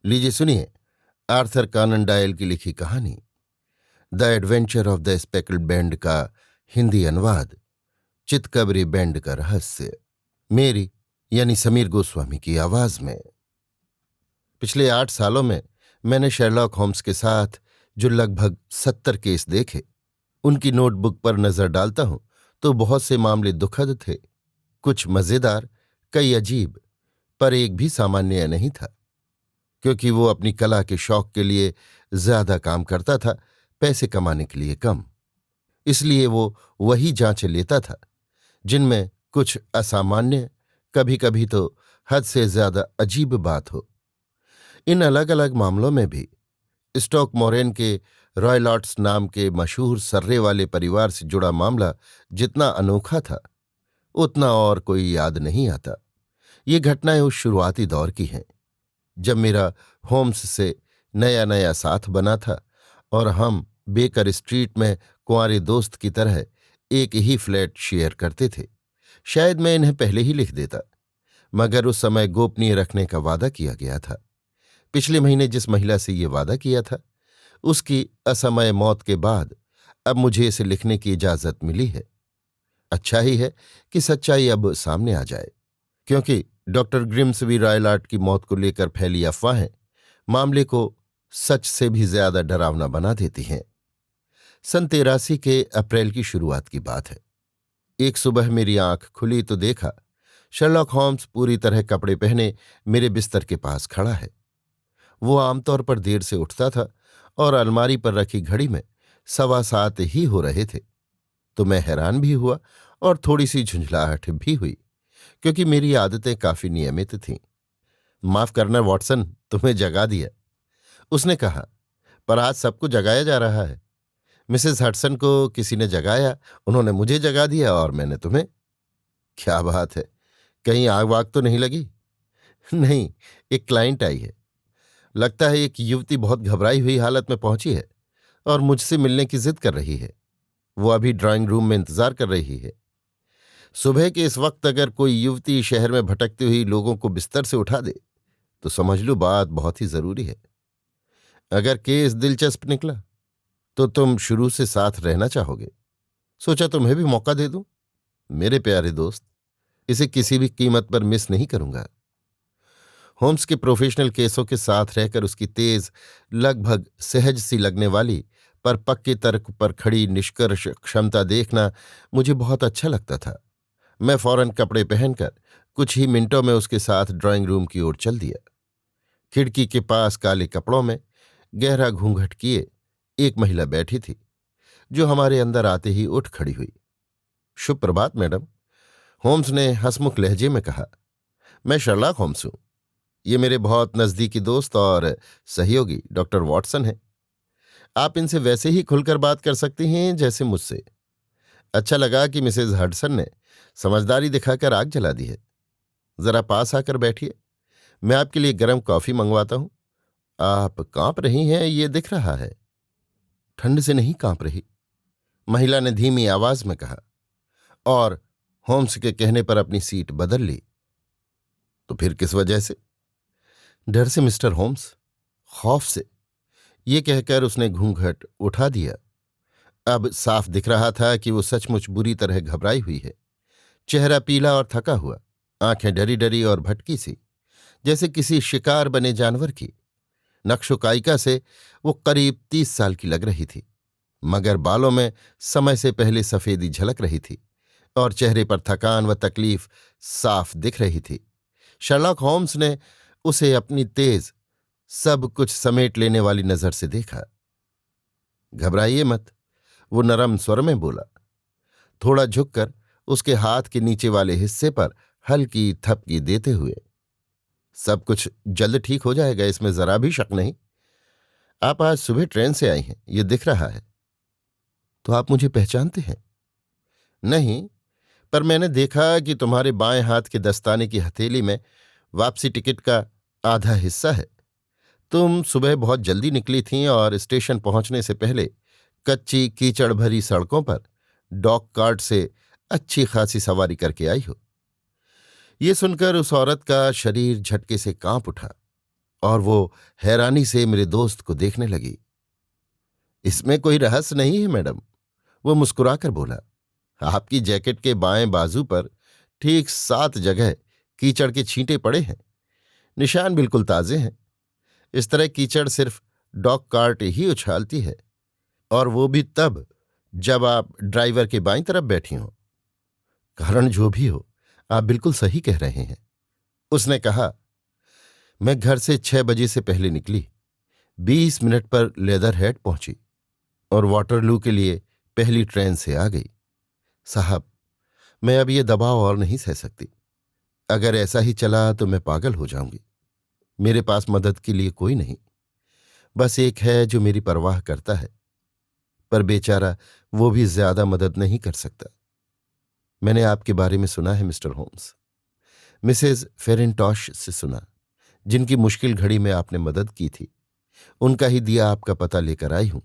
लीजिए सुनिए, Arthur Conan Doyle की लिखी कहानी the adventure of the speckled band का हिंदी अनुवाद, चितकबरी बैंड का रहस्य, मेरी यानी समीर गोस्वामी की आवाज में। पिछले 8 सालों में मैंने शेरलॉक होम्स के साथ जो लगभग 70 केस देखे, उनकी नोटबुक पर नजर डालता हूं तो बहुत से मामले दुखद थे, कुछ मजेदार, कई अजीब, पर एक भी सामान्य नहीं था। क्योंकि वो अपनी कला के शौक के लिए ज्यादा काम करता था, पैसे कमाने के लिए कम। इसलिए वो वही जांचें लेता था जिनमें कुछ असामान्य, कभी कभी तो हद से ज्यादा अजीब बात हो। इन अलग अलग मामलों में भी स्टॉक मोरेन के रॉयलॉट्स नाम के मशहूर सर्रे वाले परिवार से जुड़ा मामला जितना अनोखा था, उतना और कोई याद नहीं आता। ये घटनाएं उस शुरुआती दौर की हैं जब मेरा होम्स से नया नया साथ बना था और हम बेकर स्ट्रीट में कुंवारे दोस्त की तरह एक ही फ्लैट शेयर करते थे। शायद मैं इन्हें पहले ही लिख देता, मगर उस समय गोपनीय रखने का वादा किया गया था। पिछले महीने जिस महिला से ये वादा किया था, उसकी असमय मौत के बाद अब मुझे इसे लिखने की इजाजत मिली है। अच्छा ही है कि सच्चाई अब सामने आ जाए, क्योंकि डॉक्टर ग्रिम्सबी रॉयलॉट की मौत को लेकर फैली अफवाहें मामले को सच से भी ज्यादा डरावना बना देती हैं। सन 83 के अप्रैल की शुरुआत की बात है। एक सुबह मेरी आंख खुली तो देखा शर्लॉक होम्स पूरी तरह कपड़े पहने मेरे बिस्तर के पास खड़ा है। वो आमतौर पर देर से उठता था और अलमारी पर रखी घड़ी में 7:15 ही हो रहे थे। तो मैं हैरान भी हुआ और थोड़ी सी झुंझलाहट भी हुई, क्योंकि मेरी आदतें काफी नियमित थीं। माफ करना वॉटसन, तुम्हें जगा दिया, उसने कहा, पर आज सबको जगाया जा रहा है। मिसेस हडसन को किसी ने जगाया, उन्होंने मुझे जगा दिया और मैंने तुम्हें। क्या बात है, कहीं आग वाग तो नहीं लगी? नहीं, एक क्लाइंट आई है। लगता है एक युवती बहुत घबराई हुई हालत में पहुंची है और मुझसे मिलने की जिद कर रही है। वो अभी ड्राइंग रूम में इंतजार कर रही है। सुबह के इस वक्त अगर कोई युवती शहर में भटकती हुई लोगों को बिस्तर से उठा दे तो समझ लो बात बहुत ही जरूरी है। अगर केस दिलचस्प निकला तो तुम शुरू से साथ रहना चाहोगे। सोचा तुम्हें भी मौका दे दूं। मेरे प्यारे दोस्त, इसे किसी भी कीमत पर मिस नहीं करूंगा। होम्स के प्रोफेशनल केसों के साथ रहकर उसकी तेज, लगभग सहज सी लगने वाली पर पक्के तर्क पर खड़ी निष्कर्ष क्षमता देखना मुझे बहुत अच्छा लगता था। मैं फौरन कपड़े पहनकर कुछ ही मिनटों में उसके साथ ड्राइंग रूम की ओर चल दिया। खिड़की के पास काले कपड़ों में गहरा घूंघट किए एक महिला बैठी थी, जो हमारे अंदर आते ही उठ खड़ी हुई। शुभ प्रभात मैडम, होम्स ने हंसमुख लहजे में कहा। मैं शर्लॉक होम्स हूं। ये मेरे बहुत नजदीकी दोस्त और सहयोगी डॉक्टर वॉटसन हैं। आप इनसे वैसे ही खुलकर बात कर सकती हैं जैसे मुझसे। अच्छा लगा कि मिसेज हडसन ने समझदारी दिखाकर आग जला दी है। जरा पास आकर बैठिए, मैं आपके लिए गर्म कॉफी मंगवाता हूं। आप कांप रही हैं, ये दिख रहा है। ठंड से नहीं कांप रही, महिला ने धीमी आवाज में कहा, और होम्स के कहने पर अपनी सीट बदल ली। तो फिर किस वजह से? डर से मिस्टर होम्स, खौफ से। ये कहकर उसने घूंघट उठा दिया। अब साफ दिख रहा था कि वो सचमुच बुरी तरह घबराई हुई है। चेहरा पीला और थका हुआ, आंखें डरी डरी और भटकी सी, जैसे किसी शिकार बने जानवर की। नक्शोकायिका से वो करीब 30 साल की लग रही थी, मगर बालों में समय से पहले सफेदी झलक रही थी और चेहरे पर थकान व तकलीफ साफ दिख रही थी। शर्लॉक होम्स ने उसे अपनी तेज, सब कुछ समेट लेने वाली नजर से देखा। घबराइए मत, वो नरम स्वर में बोला, थोड़ा झुककर उसके हाथ के नीचे वाले हिस्से पर हल्की थपकी देते हुए। सब कुछ जल्द ठीक हो जाएगा, इसमें जरा भी शक नहीं। आप आज सुबह ट्रेन से आई हैं, ये दिख रहा है। तो आप मुझे पहचानते हैं? नहीं, पर मैंने देखा कि तुम्हारे बाएं हाथ के दस्ताने की हथेली में वापसी टिकट का आधा हिस्सा है। तुम सुबह बहुत जल्दी निकली थीं और स्टेशन पहुंचने से पहले कच्ची कीचड़ भरी सड़कों पर डॉक कार्ट से अच्छी खासी सवारी करके आई हो। ये सुनकर उस औरत का शरीर झटके से कांप उठा और वो हैरानी से मेरे दोस्त को देखने लगी। इसमें कोई रहस्य नहीं है मैडम, वो मुस्कुराकर बोला। आपकी जैकेट के बाएं बाजू पर ठीक 7 जगह कीचड़ के छींटे पड़े हैं। निशान बिल्कुल ताजे हैं। इस तरह कीचड़ सिर्फ डॉग कार्ट ही उछालती है, और वो भी तब जब आप ड्राइवर के बाईं तरफ बैठी हो। कारण जो भी हो, आप बिल्कुल सही कह रहे हैं। उसने कहा। मैं घर से 6 बजे से पहले निकली, 20 मिनट पर लेदरहेड पहुंची और वाटरलू के लिए पहली ट्रेन से आ गई। साहब, मैं अब ये दबाव और नहीं सह सकती। अगर ऐसा ही चला तो मैं पागल हो जाऊंगी। मेरे पास मदद के लिए कोई नहीं, बस एक है जो मेरी परवाह करता है, पर बेचारा वो भी ज्यादा मदद नहीं कर सकता। मैंने आपके बारे में सुना है मिस्टर होम्स, मिसेज फेरेंटॉश से सुना, जिनकी मुश्किल घड़ी में आपने मदद की थी। उनका ही दिया आपका पता लेकर आई हूं।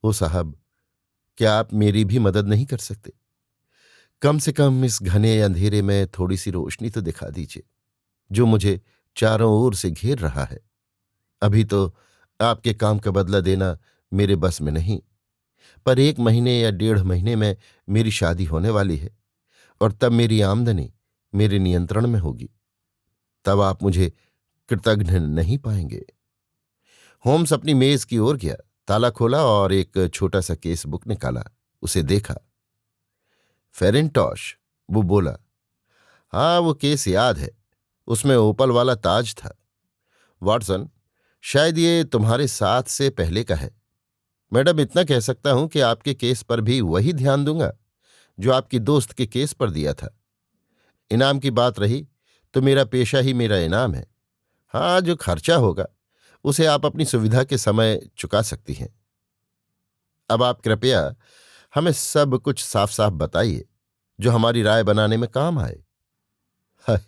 ओ साहब, क्या आप मेरी भी मदद नहीं कर सकते? कम से कम इस घने अंधेरे में थोड़ी सी रोशनी तो दिखा दीजिए, जो मुझे चारों ओर से घेर रहा है। अभी तो आपके काम का बदला देना मेरे बस में नहीं, पर 1 महीने या 1.5 महीने में मेरी शादी होने वाली है, और तब मेरी आमदनी मेरे नियंत्रण में होगी। तब आप मुझे कृतघ्न नहीं पाएंगे। होम्स अपनी मेज की ओर गया, ताला खोला और एक छोटा सा केस बुक निकाला। उसे देखा। फेरेंटॉश, वो बोला। हाँ, वो केस याद है, उसमें ओपल वाला ताज था। वाटसन, शायद ये तुम्हारे साथ से पहले का है। मैडम, इतना कह सकता हूं कि आपके केस पर भी वही ध्यान दूंगा जो आपकी दोस्त के केस पर दिया था। इनाम की बात रही तो मेरा पेशा ही मेरा इनाम है। हाँ, जो खर्चा होगा उसे आप अपनी सुविधा के समय चुका सकती हैं। अब आप कृपया हमें सब कुछ साफ साफ बताइए, जो हमारी राय बनाने में काम आए। हाय,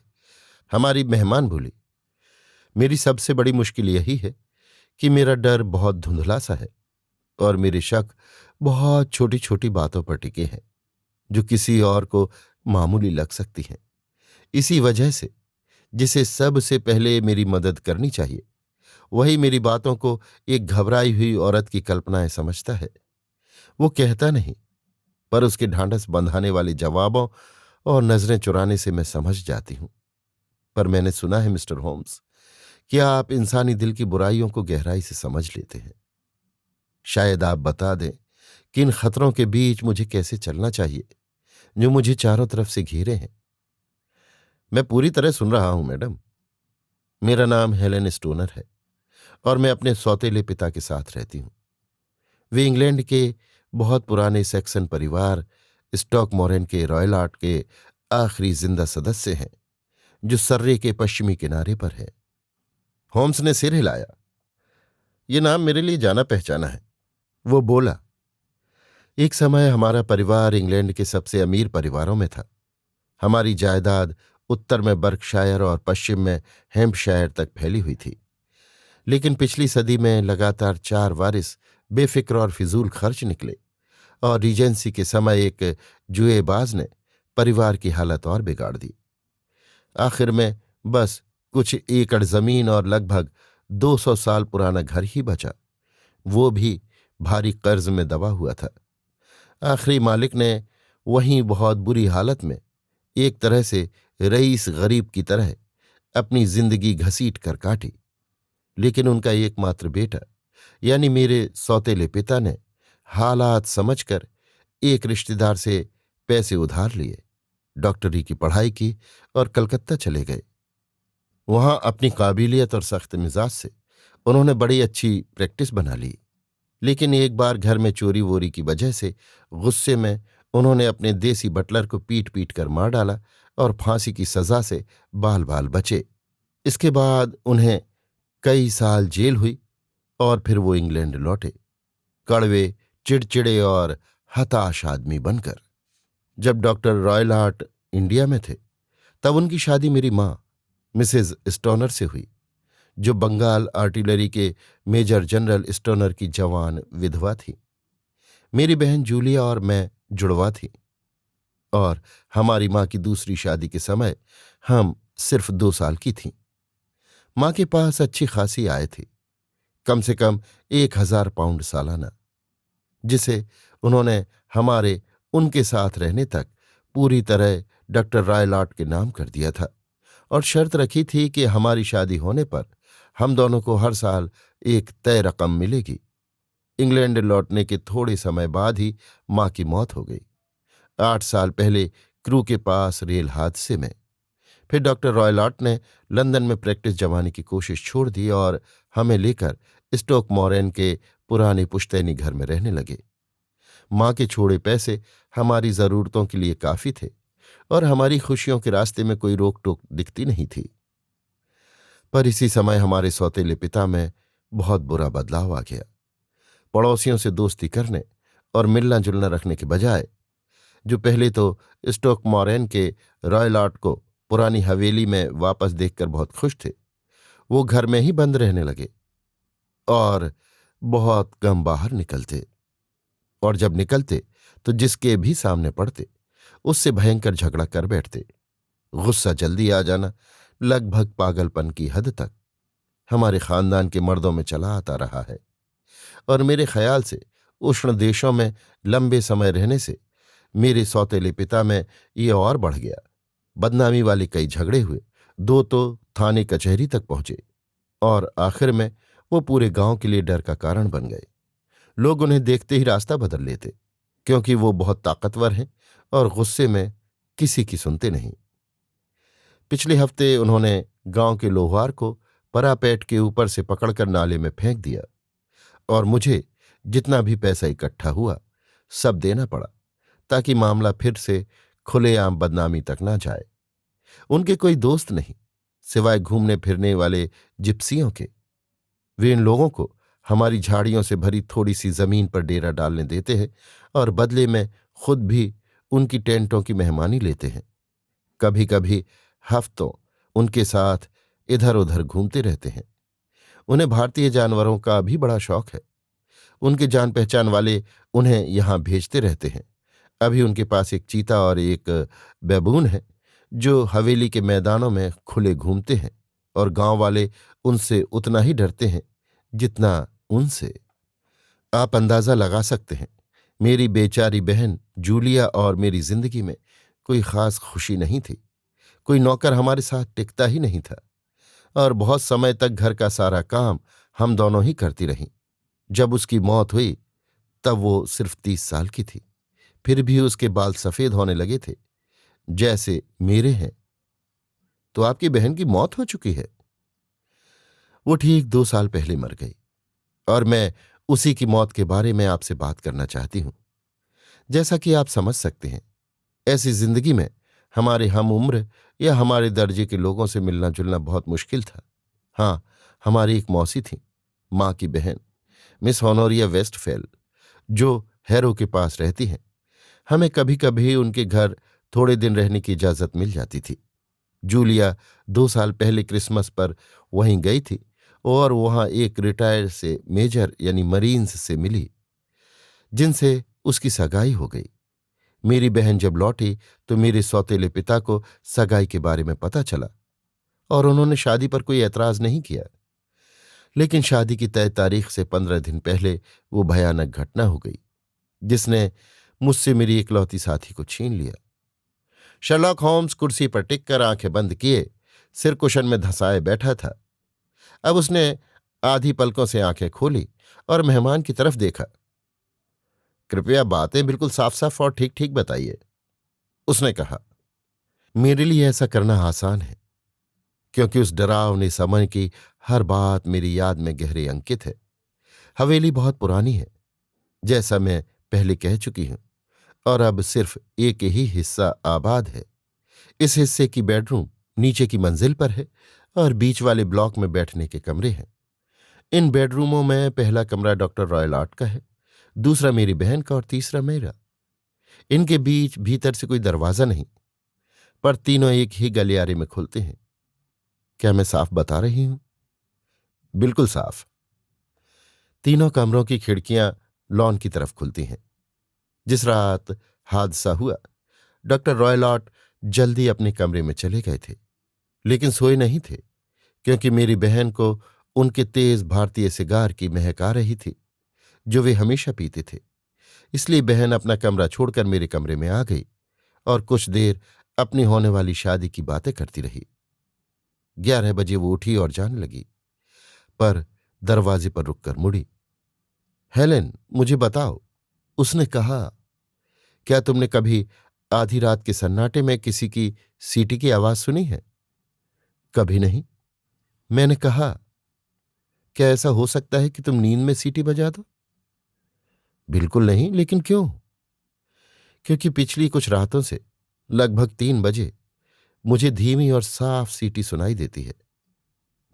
हमारी मेहमान बोली। मेरी सबसे बड़ी मुश्किल यही है कि मेरा डर बहुत धुंधला सा है, और मेरे शक बहुत छोटी छोटी बातों पर टिके हैं, जो किसी और को मामूली लग सकती हैं। इसी वजह से जिसे सबसे पहले मेरी मदद करनी चाहिए, वही मेरी बातों को एक घबराई हुई औरत की कल्पनाएं समझता है। वो कहता नहीं, पर उसके ढांढस बंधाने वाले जवाबों और नजरें चुराने से मैं समझ जाती हूं। पर मैंने सुना है मिस्टर होम्स, कि आप इंसानी दिल की बुराइयों को गहराई से समझ लेते हैं। शायद आप बता दें कि इन खतरों के बीच मुझे कैसे चलना चाहिए, जो मुझे चारों तरफ से घेरे हैं। मैं पूरी तरह सुन रहा हूं मैडम। मेरा नाम हेलेन स्टोनर है, और मैं अपने सौतेले पिता के साथ रहती हूं। वे इंग्लैंड के बहुत पुराने सैक्सन परिवार स्टॉकमोरेन के रॉयल आर्ट के आखिरी जिंदा सदस्य हैं, जो सर्रे के पश्चिमी किनारे पर है। होम्स ने सिर हिलाया। ये नाम मेरे लिए जाना पहचाना है। वो बोला। एक समय हमारा परिवार इंग्लैंड के सबसे अमीर परिवारों में था। हमारी जायदाद उत्तर में बर्कशायर और पश्चिम में हैम्पशायर तक फैली हुई थी। लेकिन पिछली सदी में लगातार 4 वारिस बेफिक्र और फिजूल खर्च निकले, और रीजेंसी के समय एक जुएबाज ने परिवार की हालत और बिगाड़ दी। आखिर में बस कुछ एकड़ जमीन और लगभग 200 साल पुराना घर ही बचा, वो भी भारी कर्ज में दबा हुआ था। आखिरी मालिक ने वहीं बहुत बुरी हालत में, एक तरह से रईस गरीब की तरह, अपनी जिंदगी घसीट कर काटी। लेकिन उनका एकमात्र बेटा, यानी मेरे सौतेले पिता ने हालात समझकर एक रिश्तेदार से पैसे उधार लिए, डॉक्टरी की पढ़ाई की और कलकत्ता चले गए। वहां अपनी काबिलियत और सख्त मिजाज से उन्होंने बड़ी अच्छी प्रैक्टिस बना ली। लेकिन एक बार घर में चोरी वोरी की वजह से गुस्से में उन्होंने अपने देसी बटलर को पीट पीट कर मार डाला, और फांसी की सजा से बाल बाल बचे। इसके बाद उन्हें कई साल जेल हुई, और फिर वो इंग्लैंड लौटे, कड़वे, चिड़चिड़े और हताश आदमी बनकर। जब डॉक्टर रॉयल हार्ट इंडिया में थे, तब उनकी शादी मेरी मां मिसेज स्टोनर से हुई, जो बंगाल आर्टिलरी के मेजर जनरल स्टोनर की जवान विधवा थी। मेरी बहन जूलिया और मैं जुड़वा थी, और हमारी मां की दूसरी शादी के समय हम सिर्फ 2 साल की थीं। माँ के पास अच्छी खासी आय थी, कम से कम 1,000 पाउंड सालाना, जिसे उन्होंने हमारे उनके साथ रहने तक पूरी तरह डॉक्टर रायलॉट के नाम कर दिया था और शर्त रखी थी कि हमारी शादी होने पर हम दोनों को हर साल एक तय रकम मिलेगी। इंग्लैंड लौटने के थोड़े समय बाद ही माँ की मौत हो गई, 8 साल पहले क्रू के पास रेल हादसे में। फिर डॉक्टर रॉयलॉट ने लंदन में प्रैक्टिस जमाने की कोशिश छोड़ दी और हमें लेकर स्टोक मॉरेन के पुराने पुश्तैनी घर में रहने लगे। माँ के छोड़े पैसे हमारी जरूरतों के लिए काफी थे और हमारी खुशियों के रास्ते में कोई रोक टोक दिखती नहीं थी। पर इसी समय हमारे सौतेले पिता में बहुत बुरा बदलाव आ गया। पड़ोसियों से दोस्ती करने और मिलना जुलना रखने के बजाय, जो पहले तो स्टोक मॉरेन के रॉयलॉट को पुरानी हवेली में वापस देखकर बहुत खुश थे, वो घर में ही बंद रहने लगे और बहुत कम बाहर निकलते, और जब निकलते तो जिसके भी सामने पड़ते उससे भयंकर झगड़ा कर बैठते। गुस्सा जल्दी आ जाना लगभग पागलपन की हद तक हमारे खानदान के मर्दों में चला आता रहा है, और मेरे ख्याल से उष्ण देशों में लंबे समय रहने से मेरे सौतेले पिता में ये और बढ़ गया। बदनामी वाले कई झगड़े हुए, 2 तो थाने कचहरी तक पहुंचे, और आखिर में वो पूरे गांव के लिए डर का कारण बन गए। लोग उन्हें देखते ही रास्ता बदल लेते, क्योंकि वो बहुत ताकतवर हैं और गुस्से में किसी की सुनते नहीं। पिछले हफ्ते उन्होंने गांव के लोहार को परापेट के ऊपर से पकड़कर नाले में फेंक दिया, और मुझे जितना भी पैसा इकट्ठा हुआ सब देना पड़ा, ताकि मामला फिर से खुलेआम बदनामी तक ना जाए। उनके कोई दोस्त नहीं सिवाय घूमने फिरने वाले जिप्सियों के। वे इन लोगों को हमारी झाड़ियों से भरी थोड़ी सी जमीन पर डेरा डालने देते हैं और बदले में खुद भी उनकी टेंटों की मेहमानी लेते हैं। कभी कभी हफ्तों उनके साथ इधर उधर घूमते रहते हैं। उन्हें भारतीय जानवरों का भी बड़ा शौक है। उनके जान पहचान वाले उन्हें यहां भेजते रहते हैं। अभी उनके पास एक चीता और एक बैबून है, जो हवेली के मैदानों में खुले घूमते हैं, और गांव वाले उनसे उतना ही डरते हैं जितना उनसे। आप अंदाजा लगा सकते हैं, मेरी बेचारी बहन जूलिया और मेरी जिंदगी में कोई खास खुशी नहीं थी। कोई नौकर हमारे साथ टिकता ही नहीं था, और बहुत समय तक घर का सारा काम हम दोनों ही करती रहीं। जब उसकी मौत हुई तब वो सिर्फ 30 साल की थी। फिर भी उसके बाल सफेद होने लगे थे, जैसे मेरे हैं। तो आपकी बहन की मौत हो चुकी है? वो ठीक 2 साल पहले मर गई, और मैं उसी की मौत के बारे में आपसे बात करना चाहती हूं। जैसा कि आप समझ सकते हैं, ऐसी जिंदगी में हमारे हम उम्र या हमारे दर्जे के लोगों से मिलना जुलना बहुत मुश्किल था। हाँ, हमारी एक मौसी थी, माँ की बहन, मिस होनोरिया वेस्टफेल, जो हैरो के पास रहती हैं। हमें कभी कभी उनके घर थोड़े दिन रहने की इजाजत मिल जाती थी। जूलिया 2 साल पहले क्रिसमस पर वहीं गई थी और वहां एक रिटायर्ड से मेजर यानी मरीन्स से मिली, जिनसे उसकी सगाई हो गई। मेरी बहन जब लौटी तो मेरे सौतेले पिता को सगाई के बारे में पता चला, और उन्होंने शादी पर कोई ऐतराज नहीं किया। लेकिन शादी की तय तारीख से 15 दिन पहले वो भयानक घटना हो गई, जिसने मुझसे मेरी इकलौती साथी को छीन लिया। शर्लॉक होम्स कुर्सी पर टिककर आंखें बंद किए सिर कुशन में धंसाए बैठा था। अब उसने आधी पलकों से आंखें खोली और मेहमान की तरफ देखा। कृपया बातें बिल्कुल साफ साफ और ठीक ठीक बताइए, उसने कहा। मेरे लिए ऐसा करना आसान है, क्योंकि उस डरावने समय की हर बात मेरी याद में गहरे अंकित है। हवेली बहुत पुरानी है, जैसा मैं पहले कह चुकी हूं, और अब सिर्फ एक ही हिस्सा आबाद है। इस हिस्से की बेडरूम नीचे की मंजिल पर है, और बीच वाले ब्लॉक में बैठने के कमरे हैं। इन बेडरूमों में पहला कमरा डॉक्टर रॉयलॉट का है, दूसरा मेरी बहन का और तीसरा मेरा। इनके बीच भीतर से कोई दरवाजा नहीं, पर तीनों एक ही गलियारे में खुलते हैं। क्या मैं साफ बता रही हूं? बिल्कुल साफ। तीनों कमरों की खिड़कियां लॉन की तरफ खुलती हैं। जिस रात हादसा हुआ, डॉक्टर रॉयलॉट जल्दी अपने कमरे में चले गए थे, लेकिन सोए नहीं थे, क्योंकि मेरी बहन को उनके तेज भारतीय सिगार की महक आ रही थी जो वे हमेशा पीते थे। इसलिए बहन अपना कमरा छोड़कर मेरे कमरे में आ गई और कुछ देर अपनी होने वाली शादी की बातें करती रही। 11 बजे वो उठी और जाने लगी, पर दरवाजे पर रुककर मुड़ी। हेलेन, मुझे बताओ, उसने कहा, क्या तुमने कभी आधी रात के सन्नाटे में किसी की सीटी की आवाज सुनी है? कभी नहीं। मैंने कहा, क्या ऐसा हो सकता है कि तुम नींद में सीटी बजा दो? बिल्कुल नहीं, लेकिन क्यों? क्योंकि पिछली कुछ रातों से लगभग 3 बजे मुझे धीमी और साफ सीटी सुनाई देती है।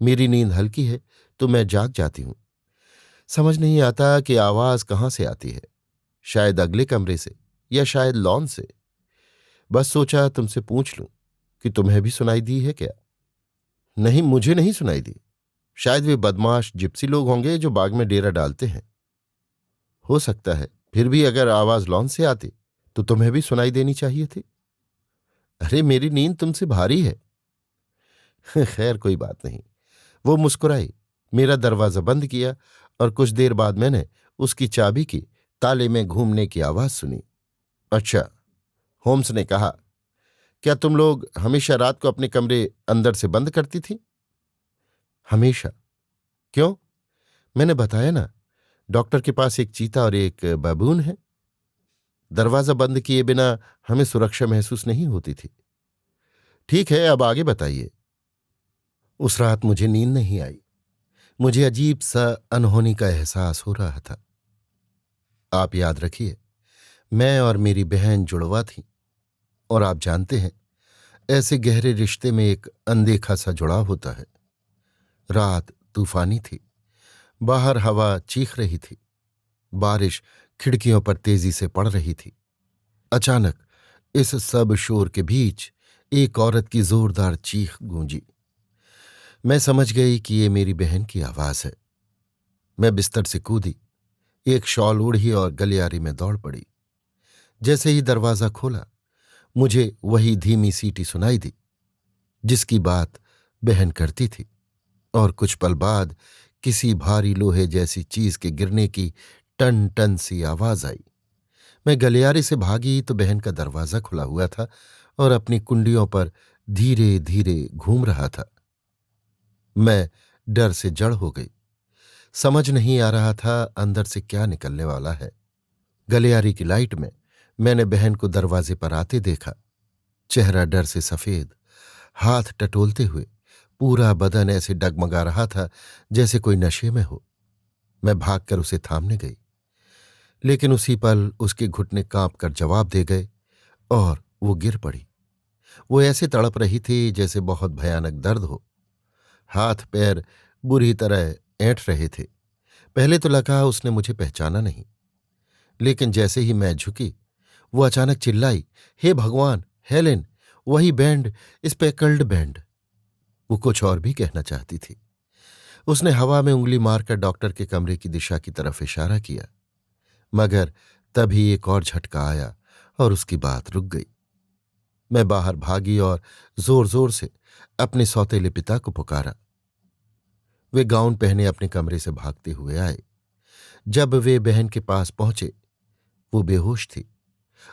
मेरी नींद हल्की है तो मैं जाग जाती हूं। समझ नहीं आता कि आवाज कहां से आती है, शायद अगले कमरे से या शायद लॉन से। बस सोचा तुमसे पूछ लूं कि तुम्हें भी सुनाई दी है क्या? नहीं, मुझे नहीं सुनाई दी। शायद वे बदमाश जिप्सी लोग होंगे जो बाग में डेरा डालते हैं। हो सकता है, फिर भी अगर आवाज लॉन से आती तो तुम्हें भी सुनाई देनी चाहिए थी। अरे, मेरी नींद तुमसे भारी है। खैर, कोई बात नहीं। वो मुस्कुराई, मेरा दरवाजा बंद किया और कुछ देर बाद मैंने उसकी चाबी की ताले में घूमने की आवाज सुनी। अच्छा, होम्स ने कहा, क्या तुम लोग हमेशा रात को अपने कमरे अंदर से बंद करती थी? हमेशा। क्यों? मैंने बताया ना, डॉक्टर के पास एक चीता और एक बबून है। दरवाजा बंद किए बिना हमें सुरक्षा महसूस नहीं होती थी। ठीक है, अब आगे बताइए। उस रात मुझे नींद नहीं आई। मुझे अजीब सा अनहोनी का एहसास हो रहा था। आप याद रखिए, मैं और मेरी बहन जुड़वा थी, और आप जानते हैं, ऐसे गहरे रिश्ते में एक अनदेखा सा जुड़ाव होता है। रात तूफानी थी, बाहर हवा चीख रही थी, बारिश खिड़कियों पर तेजी से पड़ रही थी। अचानक इस सब शोर के बीच एक औरत की जोरदार चीख गूंजी। मैं समझ गई कि ये मेरी बहन की आवाज है। मैं बिस्तर से कूदी, एक शॉल ओढ़ी और गलियारे में दौड़ पड़ी। जैसे ही दरवाजा खोला, मुझे वही धीमी सीटी सुनाई दी जिसकी बात बहन करती थी, और कुछ पल बाद किसी भारी लोहे जैसी चीज के गिरने की टन टन सी आवाज आई। मैं गलियारे से भागी तो बहन का दरवाजा खुला हुआ था और अपनी कुंडियों पर धीरे धीरे घूम रहा था। मैं डर से जड़ हो गई। समझ नहीं आ रहा था अंदर से क्या निकलने वाला है। गलियारे की लाइट में मैंने बहन को दरवाजे पर आते देखा। चेहरा डर से सफेद, हाथ टटोलते हुए, पूरा बदन ऐसे डगमगा रहा था जैसे कोई नशे में हो। मैं भागकर उसे थामने गई, लेकिन उसी पल उसके घुटने कांप कर जवाब दे गए और वो गिर पड़ी। वो ऐसे तड़प रही थी जैसे बहुत भयानक दर्द हो। हाथ पैर बुरी तरह ऐंठ रहे थे। पहले तो लगा उसने मुझे पहचाना नहीं, लेकिन जैसे ही मैं झुकी, वो अचानक चिल्लाई, हे भगवान, हेलेन, वही बैंड, स्पेकल्ड बैंड। वो कुछ और भी कहना चाहती थी। उसने हवा में उंगली मारकर डॉक्टर के कमरे की दिशा की तरफ इशारा किया, मगर तभी एक और झटका आया और उसकी बात रुक गई। मैं बाहर भागी और जोर जोर से अपने सौतेले पिता को पुकारा। वे गाउन पहने अपने कमरे से भागते हुए आए। जब वे बहन के पास पहुंचे, वो बेहोश थी।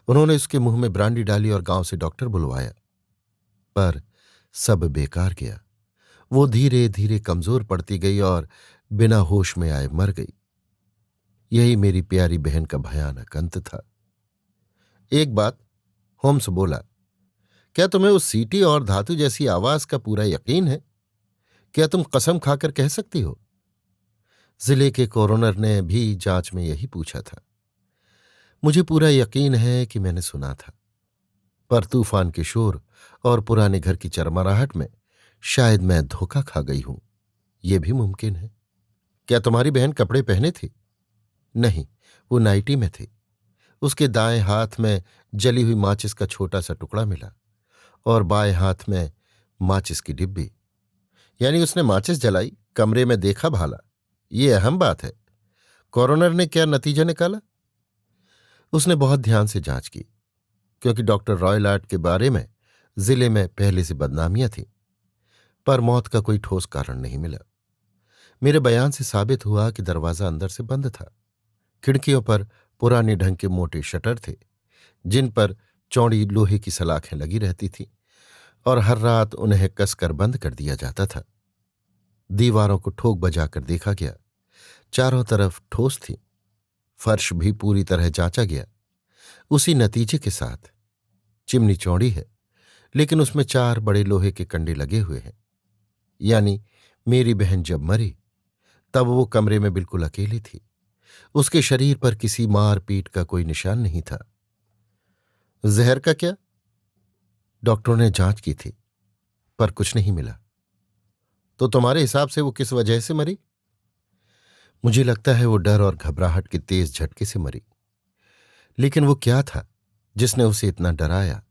उन्होंने उसके मुंह में ब्रांडी डाली और गांव से डॉक्टर बुलवाया, पर सब बेकार गया। वो धीरे धीरे कमजोर पड़ती गई और बिना होश में आए मर गई। यही मेरी प्यारी बहन का भयानक अंत था। एक बात, होम्स बोला, क्या तुम्हें उस सीटी और धातु जैसी आवाज का पूरा यकीन है? क्या तुम कसम खाकर कह सकती हो? जिले के कोरोनर ने भी जांच में यही पूछा था। मुझे पूरा यकीन है कि मैंने सुना था, पर तूफान के शोर और पुराने घर की चरमराहट में शायद मैं धोखा खा गई हूं। यह भी मुमकिन है। क्या तुम्हारी बहन कपड़े पहने थी? नहीं, वो नाइटी में थी। उसके दाएं हाथ में जली हुई माचिस का छोटा सा टुकड़ा मिला और बाएं हाथ में माचिस की डिब्बी। यानी उसने माचिस जलाई, कमरे में देखा भाला। ये अहम बात है। कॉरोनर ने क्या नतीजा निकाला? उसने बहुत ध्यान से जांच की, क्योंकि डॉक्टर रॉयलाट के बारे में जिले में पहले से बदनामियां थीं। पर मौत का कोई ठोस कारण नहीं मिला। मेरे बयान से साबित हुआ कि दरवाज़ा अंदर से बंद था। खिड़कियों पर पुराने ढंग के मोटे शटर थे, जिन पर चौड़ी लोहे की सलाखें लगी रहती थीं और हर रात उन्हें कसकर बंद कर दिया जाता था। दीवारों को ठोक बजाकर देखा गया, चारों तरफ ठोस थी। फर्श भी पूरी तरह जांचा गया, उसी नतीजे के साथ। चिमनी चौड़ी है, लेकिन उसमें 4 बड़े लोहे के कंडे लगे हुए हैं। यानी मेरी बहन जब मरी तब वो कमरे में बिल्कुल अकेली थी। उसके शरीर पर किसी मार पीट का कोई निशान नहीं था। जहर का क्या? डॉक्टरों ने जांच की थी, पर कुछ नहीं मिला। तो तुम्हारे हिसाब से वो किस वजह से मरी? मुझे लगता है वो डर और घबराहट के तेज झटके से मरी। लेकिन वो क्या था जिसने उसे इतना डराया,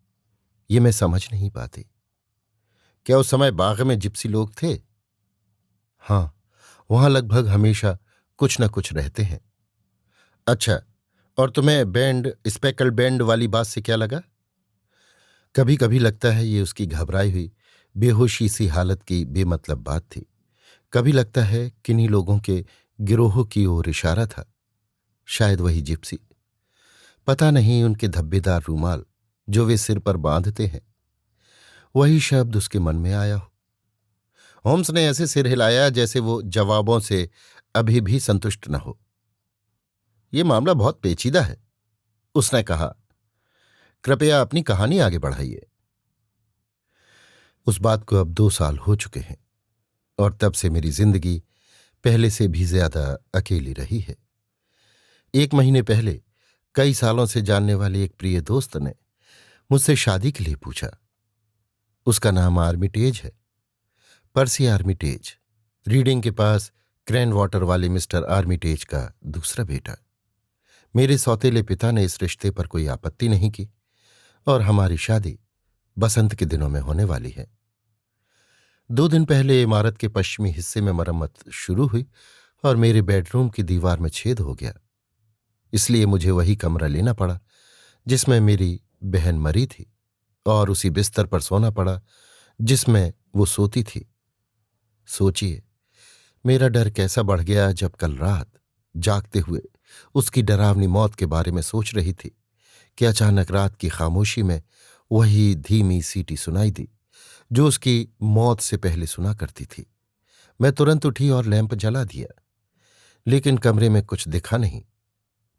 ये मैं समझ नहीं पाती। क्या उस समय बाग में जिप्सी लोग थे? हाँ, वहां लगभग हमेशा कुछ न कुछ रहते हैं। अच्छा, और तुम्हें बैंड स्पेकल बैंड वाली बात से क्या लगा? कभी कभी लगता है ये उसकी घबराई हुई बेहोशी सी हालत की बेमतलब बात थी। कभी लगता है किन्हीं लोगों के गिरोह की ओर इशारा था। शायद वही जिप्सी। पता नहीं, उनके धब्बेदार रूमाल जो वे सिर पर बांधते हैं, वही शब्द उसके मन में आया हो। होम्स ने ऐसे सिर हिलाया जैसे वो जवाबों से अभी भी संतुष्ट न हो। ये मामला बहुत पेचीदा है, उसने कहा। कृपया अपनी कहानी आगे बढ़ाइए। उस बात को अब 2 साल हो चुके हैं और तब से मेरी जिंदगी पहले से भी ज्यादा अकेली रही है। 1 महीने पहले कई सालों से जानने वाले एक प्रिय दोस्त ने मुझसे शादी के लिए पूछा। उसका नाम आर्मिटेज है, पर्सी आर्मिटेज, रीडिंग के पास क्रैन वाटर वाले मिस्टर आर्मिटेज का दूसरा बेटा। मेरे सौतेले पिता ने इस रिश्ते पर कोई आपत्ति नहीं की और हमारी शादी बसंत के दिनों में होने वाली है। 2 दिन पहले इमारत के पश्चिमी हिस्से में मरम्मत शुरू हुई और मेरे बेडरूम की दीवार में छेद हो गया। इसलिए मुझे वही कमरा लेना पड़ा जिसमें मेरी बहन मरी थी और उसी बिस्तर पर सोना पड़ा जिसमें वो सोती थी। सोचिए, मेरा डर कैसा बढ़ गया जब कल रात जागते हुए उसकी डरावनी मौत के बारे में सोच रही थी कि अचानक रात की खामोशी में वही धीमी सीटी सुनाई दी जो उसकी मौत से पहले सुना करती थी। मैं तुरंत उठी और लैंप जला दिया, लेकिन कमरे में कुछ दिखा नहीं।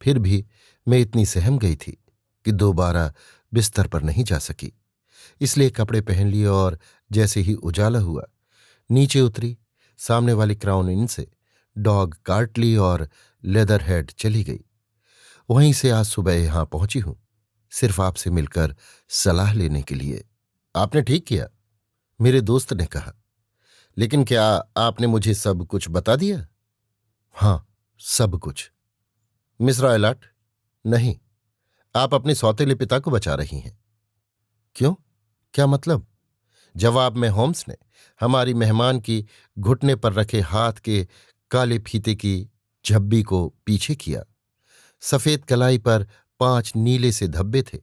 फिर भी मैं इतनी सहम गई थी कि दोबारा बिस्तर पर नहीं जा सकी। इसलिए कपड़े पहन लिए और जैसे ही उजाला हुआ नीचे उतरी, सामने वाली क्राउन इन से डॉग कार्ट ली और लेदर हेड चली गई। वहीं से आज सुबह यहां पहुंची हूं, सिर्फ आपसे मिलकर सलाह लेने के लिए। आपने ठीक किया, मेरे दोस्त ने कहा। लेकिन क्या आपने मुझे सब कुछ बता दिया? हाँ, सब कुछ। मिस रॉयलट, नहीं, आप अपने सौतेले पिता को बचा रही हैं। क्यों? क्या मतलब? जवाब में होम्स ने हमारी मेहमान की घुटने पर रखे हाथ के काले फीते की झब्बी को पीछे किया। सफेद कलाई पर 5 नीले से धब्बे थे,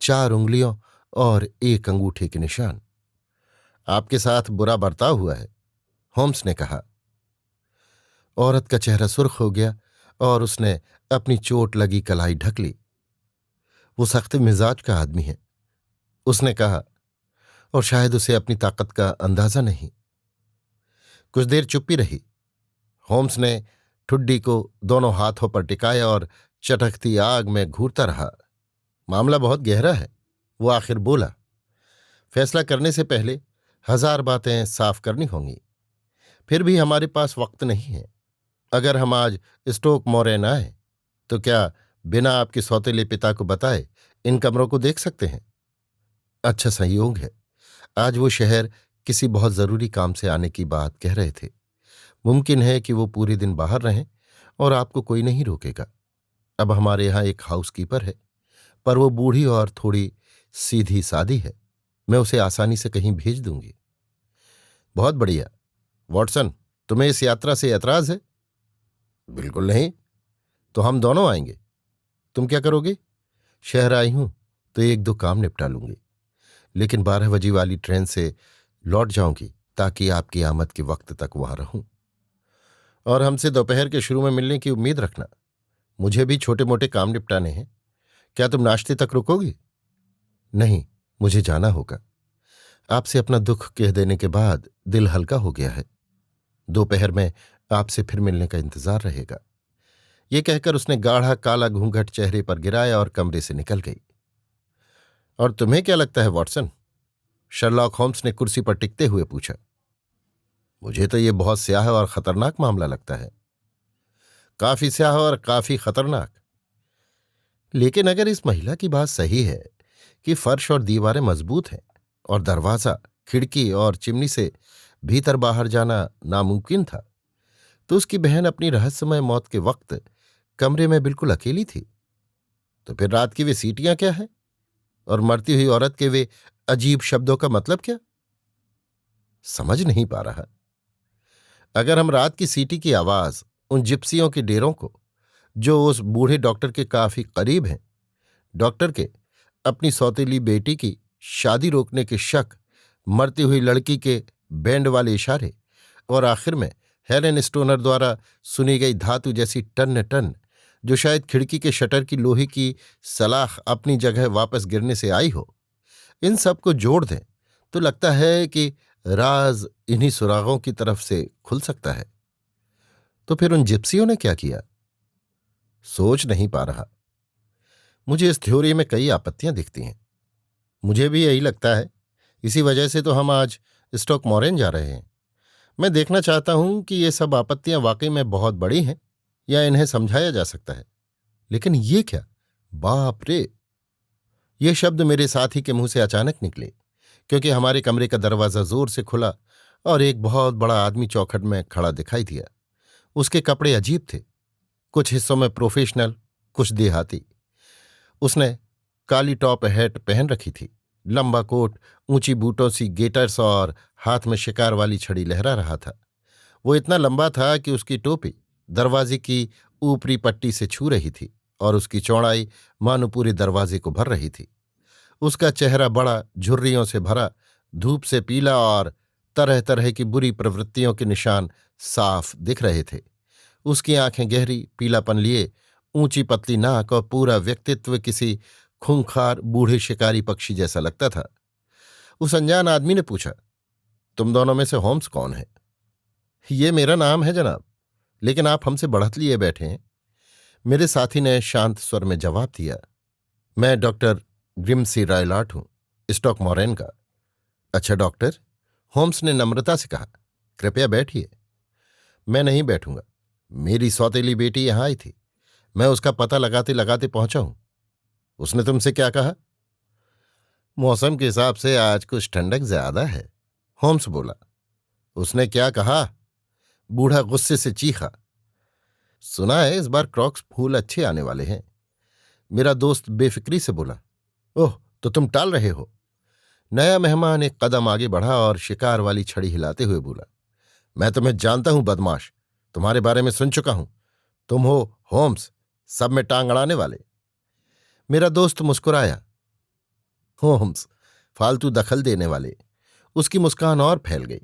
4 उंगलियों और 1 अंगूठे के निशान। आपके साथ बुरा बर्ताव हुआ है, होम्स ने कहा। औरत का चेहरा सुर्ख हो गया और उसने अपनी चोट लगी कलाई ढक ली। वो सख्त मिजाज का आदमी है, उसने कहा, और शायद उसे अपनी ताकत का अंदाजा नहीं। कुछ देर चुप्पी रही। होम्स ने ठुड्डी को दोनों हाथों पर टिकाया और चटकती आग में घूरता रहा। मामला बहुत गहरा है, वो आखिर बोला। फैसला करने से पहले 1000 बातें साफ करनी होंगी। फिर भी हमारे पास वक्त नहीं है। अगर हम आज स्टोक मोरेन आए तो क्या बिना आपके सौतेले पिता को बताए इन कमरों को देख सकते हैं? अच्छा संयोग है, आज वो शहर किसी बहुत जरूरी काम से आने की बात कह रहे थे। मुमकिन है कि वो पूरे दिन बाहर रहें और आपको कोई नहीं रोकेगा। अब हमारे यहाँ एक हाउसकीपर है, पर वो बूढ़ी और थोड़ी सीधी सादी है। मैं उसे आसानी से कहीं भेज दूंगी। बहुत बढ़िया। वॉटसन, तुम्हें इस यात्रा से ऐतराज है? बिल्कुल नहीं। तो हम दोनों आएंगे। तुम क्या करोगे? शहर आई हूं तो 1-2 काम निपटा लूंगी, लेकिन 12 बजे वाली ट्रेन से लौट जाऊंगी ताकि आपकी आमद के वक्त तक वहां रहूं। और हमसे दोपहर के शुरू में मिलने की उम्मीद रखना। मुझे भी छोटे मोटे काम निपटाने हैं। क्या तुम नाश्ते तक रुकोगी? नहीं, मुझे जाना होगा। आपसे अपना दुख कह देने के बाद दिल हल्का हो गया है। दोपहर में आपसे फिर मिलने का इंतजार रहेगा। ये कहकर उसने गाढ़ा काला घूंघट चेहरे पर गिराया और कमरे से निकल गई। और तुम्हें क्या लगता है वॉटसन? शर्लॉक होम्स ने कुर्सी पर टिकते हुए पूछा। मुझे तो ये बहुत स्याह और खतरनाक मामला लगता है। काफी स्याह और काफी खतरनाक। लेकिन अगर इस महिला की बात सही है कि फर्श और दीवारें मजबूत हैं और दरवाजा, खिड़की और चिमनी से भीतर बाहर जाना नामुमकिन था, तो उसकी बहन अपनी रहस्यमय मौत के वक्त कमरे में बिल्कुल अकेली थी। तो फिर रात की वे सीटियां क्या है और मरती हुई औरत के वे अजीब शब्दों का मतलब क्या? समझ नहीं पा रहा। अगर हम रात की सीटी की आवाज उन जिप्सियों के डेरों को, जो उस बूढ़े डॉक्टर के काफी करीब हैं, डॉक्टर के अपनी सौतेली बेटी की शादी रोकने के शक, मरती हुई लड़की के बैंड वाले इशारे और आखिर में हेलेन स्टोनर द्वारा सुनी गई धातु जैसी टन टन, जो शायद खिड़की के शटर की लोहे की सलाख अपनी जगह वापस गिरने से आई हो, इन सब को जोड़ दें तो लगता है कि राज इन्हीं सुरागों की तरफ से खुल सकता है। तो फिर उन जिप्सियों ने क्या किया? सोच नहीं पा रहा। मुझे इस थ्योरी में कई आपत्तियां दिखती हैं। मुझे भी यही लगता है। इसी वजह से तो हम आज स्टॉकमोरेन जा रहे हैं। मैं देखना चाहता हूं कि ये सब आपत्तियां वाकई में बहुत बड़ी हैं या इन्हें समझाया जा सकता है। लेकिन ये क्या? बाप रे! ये शब्द मेरे साथी के मुंह से अचानक निकले, क्योंकि हमारे कमरे का दरवाजा जोर से खुला और एक बहुत बड़ा आदमी चौखट में खड़ा दिखाई दिया। उसके कपड़े अजीब थे, कुछ हिस्सों में प्रोफेशनल, कुछ देहाती। उसने काली टॉप हैट पहन रखी थी, लंबा कोट, ऊंची बूटों सी गेटर्स और हाथ में शिकार वाली छड़ी लहरा रहा था। वो इतना लंबा था कि उसकी टोपी दरवाजे की ऊपरी पट्टी से छू रही थी और उसकी चौड़ाई मानो पूरे दरवाजे को भर रही थी। उसका चेहरा बड़ा, झुर्रियों से भरा, धूप से पीला और तरह तरह की बुरी प्रवृत्तियों के निशान साफ दिख रहे थे। उसकी आंखें गहरी, पीलापन लिए, ऊंची पतली नाक और पूरा व्यक्तित्व किसी खूंखार बूढ़े शिकारी पक्षी जैसा लगता था। उस अनजान आदमी ने पूछा, तुम दोनों में से होम्स कौन है? ये मेरा नाम है जनाब, लेकिन आप हमसे बढ़त लिए बैठे हैं। मेरे साथी ने शांत स्वर में जवाब दिया। मैं डॉक्टर ग्रिम्सी रायलाट हूं, स्टॉकमोरेन का। अच्छा डॉक्टर, होम्स ने नम्रता से कहा, कृपया बैठिए। मैं नहीं बैठूंगा। मेरी सौतेली बेटी यहां आई थी। मैं उसका पता लगाते लगाते पहुंचा हूं। उसने तुमसे क्या कहा? मौसम के हिसाब से आज कुछ ठंडक ज्यादा है, होम्स बोला। उसने क्या कहा? बूढ़ा गुस्से से चीखा। सुना है इस बार क्रॉक्स फूल अच्छे आने वाले हैं। मेरा दोस्त बेफिक्री से बोला। ओह, तो तुम टाल रहे हो? नया मेहमान एक कदम आगे बढ़ा और शिकार वाली छड़ी हिलाते हुए बोला, मैं तुम्हें जानता हूं बदमाश, तुम्हारे बारे में सुन चुका हूं। तुम हो होम्स, सब में टांग अड़ाने वाले। मेरा दोस्त मुस्कुराया। होम्स, फालतू दखल देने वाले। उसकी मुस्कान और फैल गई।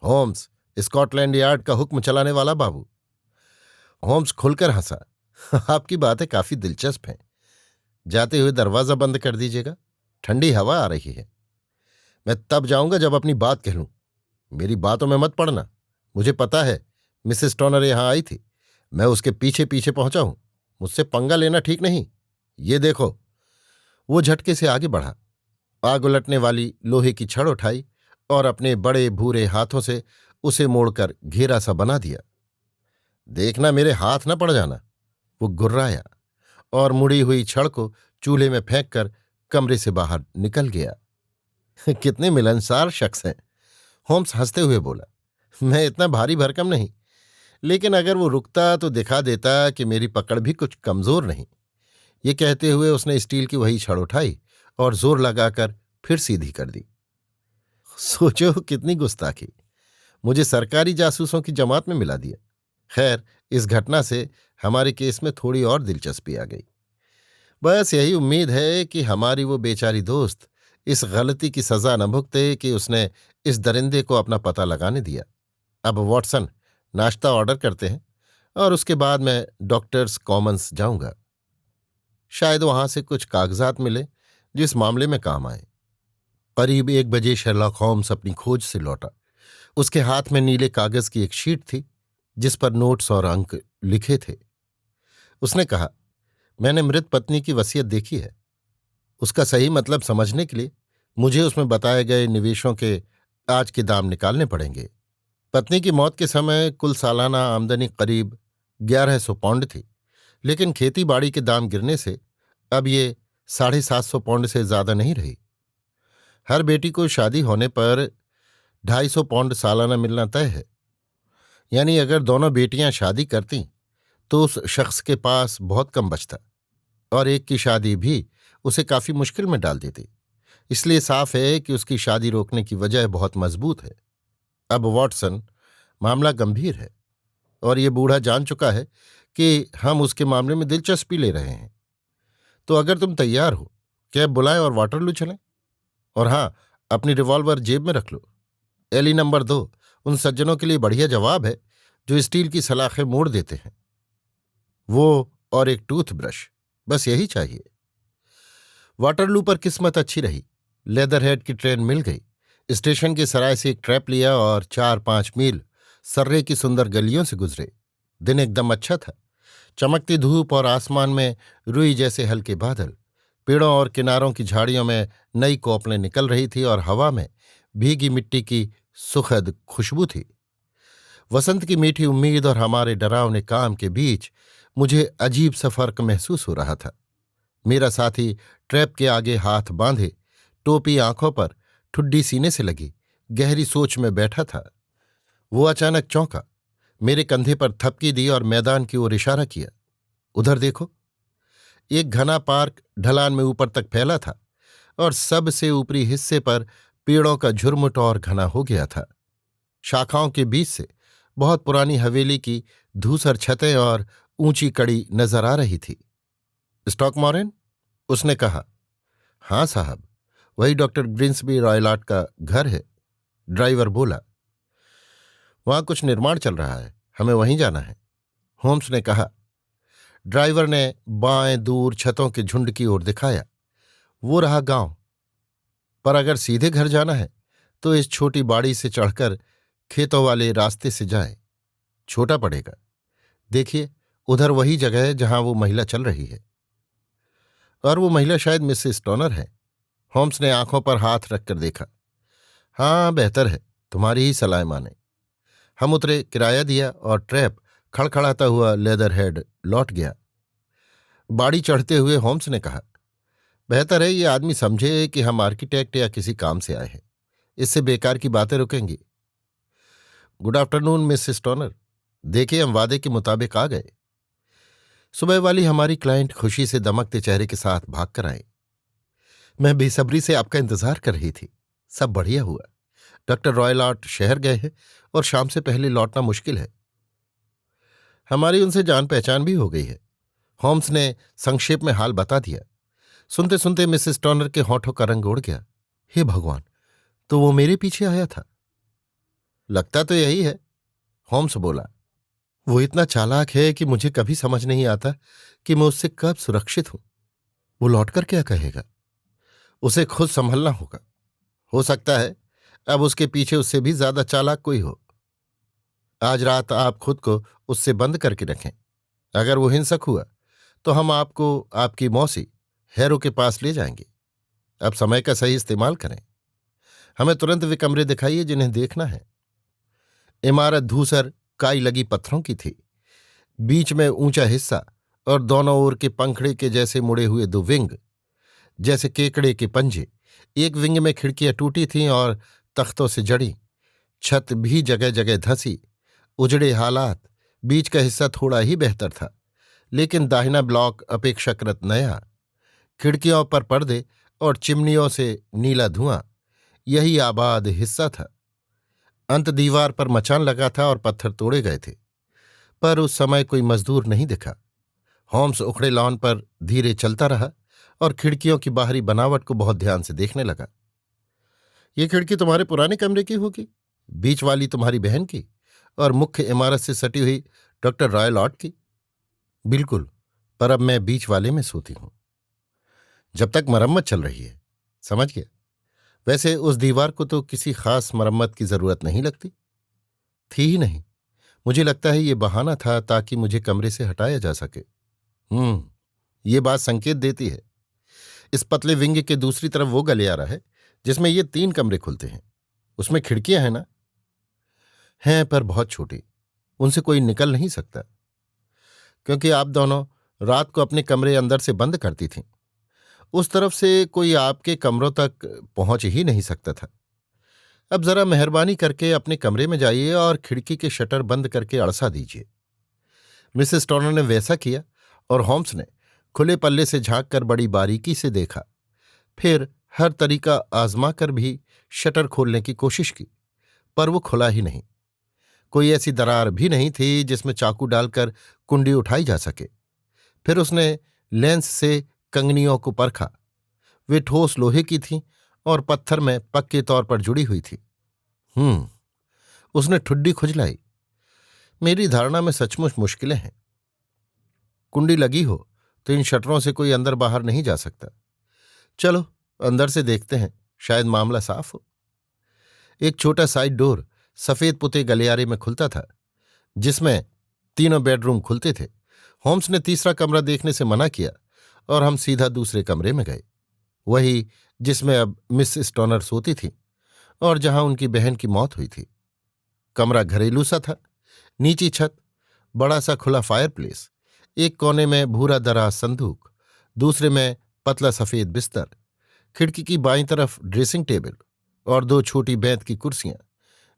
होम्स, स्कॉटलैंड यार्ड का हुक्म चलाने वाला बाबू। होम्स खुलकर हंसा। आपकी बातें काफी दिलचस्प हैं। जाते हुए दरवाजा बंद कर दीजिएगा, ठंडी हवा आ रही है। मैं तब जाऊंगा जब अपनी बात कह लूं। मेरी बातों में मत पड़ना। मुझे पता है मिसेस टॉनर यहां आई थी। मैं उसके पीछे पीछे पहुंचा हूं। मुझसे पंगा लेना ठीक नहीं। ये देखो। वो झटके से आगे बढ़ा, आग उलटने वाली लोहे की छड़ उठाई और अपने बड़े भूरे हाथों से उसे मोड़कर घेरा सा बना दिया। देखना मेरे हाथ न पड़ जाना। वो गुर्राया और मुड़ी हुई छड़ को चूल्हे में फेंक कर कमरे से बाहर निकल गया। कितने मिलनसार शख्स हैं, होम्स हंसते हुए बोला। मैं इतना भारी भरकम नहीं, लेकिन अगर वो रुकता तो दिखा देता कि मेरी पकड़ भी कुछ कमजोर नहीं। ये कहते हुए उसने स्टील की वही छड़ उठाई और जोर लगाकर फिर सीधी कर दी। सोचो कितनी गुस्ताखी! मुझे सरकारी जासूसों की जमात में मिला दिया। खैर, इस घटना से हमारे केस में थोड़ी और दिलचस्पी आ गई। बस यही उम्मीद है कि हमारी वो बेचारी दोस्त इस गलती की सजा न भुगते कि उसने इस दरिंदे को अपना पता लगाने दिया। अब वॉटसन, नाश्ता ऑर्डर करते हैं और उसके बाद मैं डॉक्टर्स कॉमन्स जाऊंगा। शायद वहां से कुछ कागजात मिले जो इस मामले में काम आए। करीब 1 बजे शर्लॉक होम्स अपनी खोज से लौटा। उसके हाथ में नीले कागज की एक शीट थी जिस पर नोट्स और अंक लिखे थे। उसने कहा, मैंने मृत पत्नी की वसीयत देखी है। उसका सही मतलब समझने के लिए मुझे उसमें बताए गए निवेशों के आज के दाम निकालने पड़ेंगे। पत्नी की मौत के समय कुल सालाना आमदनी करीब 1100 पाउंड थी, लेकिन खेती बाड़ी के दाम गिरने से अब ये 750 पाउंड से ज्यादा नहीं रही। हर बेटी को शादी होने पर 250 सालाना मिलना तय है। यानी अगर दोनों बेटियां शादी करती तो उस शख्स के पास बहुत कम बचता, और एक की शादी भी उसे काफी मुश्किल में डाल देती। इसलिए साफ है कि उसकी शादी रोकने की वजह बहुत मजबूत है। अब वॉटसन, मामला गंभीर है और ये बूढ़ा जान चुका है कि हम उसके मामले में दिलचस्पी ले रहे हैं। तो अगर तुम तैयार हो, कैब बुलाएं और वाटरलू चलें। और हां, अपनी रिवॉल्वर जेब में रख लो। एली नंबर 2 उन सज्जनों के लिए बढ़िया जवाब है जो स्टील की सलाखें मोड़ देते हैं। वो और एक टूथब्रश, बस यही चाहिए। वाटरलू पर किस्मत अच्छी रही। लेदरहेड की ट्रेन मिल गई। स्टेशन के सराय से एक ट्रैप लिया और 4-5 मील सर्रे की सुंदर गलियों से गुजरे। दिन एकदम अच्छा था। चमकती धूप और आसमान में रुई जैसे हल्के बादल। पेड़ों और किनारों की झाड़ियों में नई कोपलें निकल रही थी और हवा में भीगी मिट्टी की सुखद खुशबू थी। वसंत की मीठी उम्मीद और हमारे डरावने काम के बीच मुझे अजीब सा फर्क महसूस हो रहा था। मेरा साथी ट्रैप के आगे हाथ बांधे, टोपी आंखों पर, ठुड्डी सीने से लगी, गहरी सोच में बैठा था। वो अचानक चौंका, मेरे कंधे पर थपकी दी और मैदान की ओर इशारा किया। उधर देखो। एक घना पार्क ढलान में ऊपर तक फैला था और सबसे ऊपरी हिस्से पर पेड़ों का झुरमुट और घना हो गया था। शाखाओं के बीच से बहुत पुरानी हवेली की धूसर छतें और ऊंची कड़ी नजर आ रही थी। स्टॉकमोरेन? उसने कहा। हाँ साहब, वही डॉक्टर ग्रिन्सबी रॉयलाट का घर है, ड्राइवर बोला। वहां कुछ निर्माण चल रहा है, हमें वहीं जाना है, होम्स ने कहा। ड्राइवर ने बाएं दूर छतों के झुंड की ओर दिखाया। वो रहा गांव। पर अगर सीधे घर जाना है तो इस छोटी बाड़ी से चढ़कर खेतों वाले रास्ते से जाए, छोटा पड़ेगा। देखिए, उधर वही जगह है जहां वो महिला चल रही है। और वो महिला शायद मिसेस टॉनर है। होम्स ने आंखों पर हाथ रखकर देखा। हाँ, बेहतर है, तुम्हारी ही सलाह माने। हम उतरे, किराया दिया और ट्रैप खड़खड़ाता हुआ लेदरहेड लौट गया। बाड़ी चढ़ते हुए होम्स ने कहा, बेहतर है ये आदमी समझे कि हम आर्किटेक्ट या किसी काम से आए हैं। इससे बेकार की बातें रुकेंगी। Good afternoon Mrs Tonner. देखिए, हम वादे के मुताबिक आ गए। सुबह वाली हमारी क्लाइंट खुशी से दमकते चेहरे के साथ भाग कर आई। मैं बेसब्री से आपका इंतजार कर रही थी। सब बढ़िया हुआ। डॉक्टर रॉयलॉट शहर गए हैं और शाम से पहले लौटना मुश्किल है। हमारी उनसे जान पहचान भी हो गई है। होम्स ने संक्षेप में हाल बता दिया। सुनते सुनते मिसेस टॉनर के होठों का रंग उड़ गया। हे भगवान, तो वो मेरे पीछे आया था। लगता तो यही है, होम्स बोला। वो इतना चालाक है कि मुझे कभी समझ नहीं आता कि मैं उससे कब सुरक्षित हूं। वो लौटकर क्या कहेगा? उसे खुद संभलना होगा। हो सकता है अब उसके पीछे उससे भी ज्यादा चालाक कोई हो। आज रात आप खुद को उससे बंद करके रखें। अगर वो हिंसक हुआ तो हम आपको आपकी मौसी हैरो के पास ले जाएंगे। अब समय का सही इस्तेमाल करें। हमें तुरंत वे कमरे दिखाइए जिन्हें देखना है। इमारत धूसर काई लगी पत्थरों की थी। बीच में ऊंचा हिस्सा और दोनों ओर के पंखड़े के जैसे मुड़े हुए 2 विंग, जैसे केकड़े के पंजे। एक विंग में खिड़कियां टूटी थीं और तख्तों से जड़ी। छत भी जगह जगह धंसी, उजड़े हालात। बीच का हिस्सा थोड़ा ही बेहतर था, लेकिन दाहिना ब्लॉक अपेक्षाकृत नया। खिड़कियों पर पर्दे और चिमनियों से नीला धुआं, यही आबाद हिस्सा था। अंत दीवार पर मचान लगा था और पत्थर तोड़े गए थे, पर उस समय कोई मजदूर नहीं दिखा। होम्स उखड़े लॉन पर धीरे चलता रहा और खिड़कियों की बाहरी बनावट को बहुत ध्यान से देखने लगा। ये खिड़की तुम्हारे पुराने कमरे की होगी, बीच वाली तुम्हारी बहन की, और मुख्य इमारत से सटी हुई डॉक्टर रॉयलॉट की। बिल्कुल, पर अब मैं बीच वाले में सोती हूं, जब तक मरम्मत चल रही है। समझ गया। वैसे उस दीवार को तो किसी खास मरम्मत की जरूरत नहीं लगती। थी ही नहीं। मुझे लगता है ये बहाना था ताकि मुझे कमरे से हटाया जा सके। ये बात संकेत देती है। इस पतले विंग के दूसरी तरफ वो गलियारा है जिसमें ये 3 कमरे खुलते हैं। उसमें खिड़कियां हैं ना? हैं, पर बहुत छोटी। उनसे कोई निकल नहीं सकता, क्योंकि आप दोनों रात को अपने कमरे अंदर से बंद करती थीं। उस तरफ से कोई आपके कमरों तक पहुंच ही नहीं सकता था। अब जरा मेहरबानी करके अपने कमरे में जाइए और खिड़की के शटर बंद करके अड़सा दीजिए। मिसेस टॉर्नर ने वैसा किया और होम्स ने खुले पल्ले से झांक कर बड़ी बारीकी से देखा। फिर हर तरीका आजमा कर भी शटर खोलने की कोशिश की, पर वो खुला ही नहीं। कोई ऐसी दरार भी नहीं थी जिसमें चाकू डालकर कुंडी उठाई जा सके। फिर उसने लेंस से कंगनियों को परखा। वे ठोस लोहे की थीं और पत्थर में पक्के तौर पर जुड़ी हुई थी। उसने ठुड्डी खुजलाई। मेरी धारणा में सचमुच मुश्किलें हैं। कुंडी लगी हो तो इन शटरों से कोई अंदर बाहर नहीं जा सकता। चलो अंदर से देखते हैं, शायद मामला साफ हो। एक छोटा साइड डोर सफेद पुते गलियारे में खुलता था, जिसमें तीनों बेडरूम खुलते थे। होम्स ने तीसरा कमरा देखने से मना किया और हम सीधा दूसरे कमरे में गए, वही जिसमें अब मिस स्टोनर सोती थी और जहां उनकी बहन की मौत हुई थी। कमरा घरेलू सा था। नीची छत, बड़ा सा खुला फायरप्लेस, एक कोने में भूरा दराज संदूक, दूसरे में पतला सफेद बिस्तर, खिड़की की बाईं तरफ ड्रेसिंग टेबल और 2 छोटी बेंत की कुर्सियां,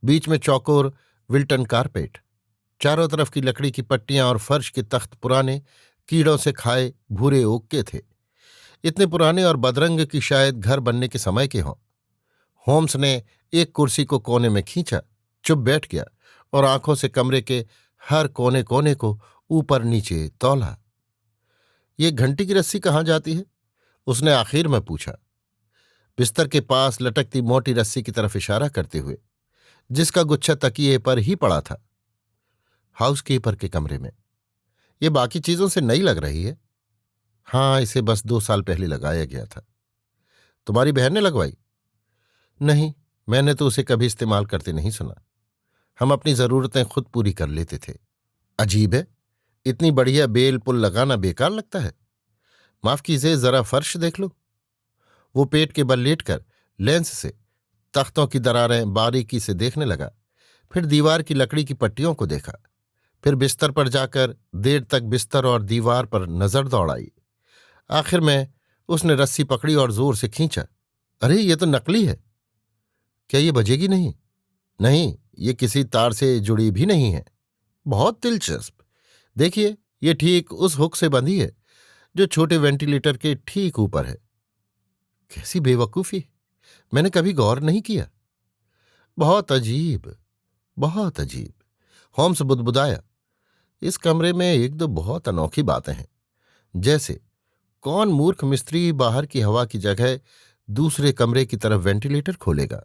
बीच में चौकोर विल्टन कारपेट, चारों तरफ की लकड़ी की पट्टियां और फर्श के तख्त पुराने कीड़ों से खाए भूरे ओक के थे। इतने पुराने और बदरंग कि शायद घर बनने के समय के हों। होम्स ने एक कुर्सी को कोने में खींचा, चुप बैठ गया और आंखों से कमरे के हर कोने कोने को ऊपर नीचे तौला। ये घंटी की रस्सी कहाँ जाती है? उसने आखिर में पूछा, बिस्तर के पास लटकती मोटी रस्सी की तरफ इशारा करते हुए, जिसका गुच्छा तकिए पर ही पड़ा था। हाउसकीपर के कमरे में। ये बाकी चीजों से नई लग रही है। हाँ, इसे बस 2 साल पहले लगाया गया था। तुम्हारी बहन ने लगवाई? नहीं, मैंने तो उसे कभी इस्तेमाल करते नहीं सुना। हम अपनी जरूरतें खुद पूरी कर लेते थे। अजीब है, इतनी बढ़िया बेल पुल लगाना बेकार लगता है। माफ कीजिए, जरा फर्श देख लो। वो पेट के बल लेटकर लेंस से तख्तों की दरारें बारीकी से देखने लगा, फिर दीवार की लकड़ी की पट्टियों को देखा, फिर बिस्तर पर जाकर देर तक बिस्तर और दीवार पर नजर दौड़ाई। आखिर में उसने रस्सी पकड़ी और जोर से खींचा। अरे, ये तो नकली है। क्या ये बजेगी नहीं? नहीं, ये किसी तार से जुड़ी भी नहीं है। बहुत दिलचस्प। देखिए, ये ठीक उस हुक से बंधी है जो छोटे वेंटिलेटर के ठीक ऊपर है। कैसी बेवकूफी! मैंने कभी गौर नहीं किया। बहुत अजीब, बहुत अजीब। होम्स बुदबुदाया। इस कमरे में 1-2 बहुत अनोखी बातें हैं। जैसे, कौन मूर्ख मिस्त्री बाहर की हवा की जगह दूसरे कमरे की तरफ वेंटिलेटर खोलेगा?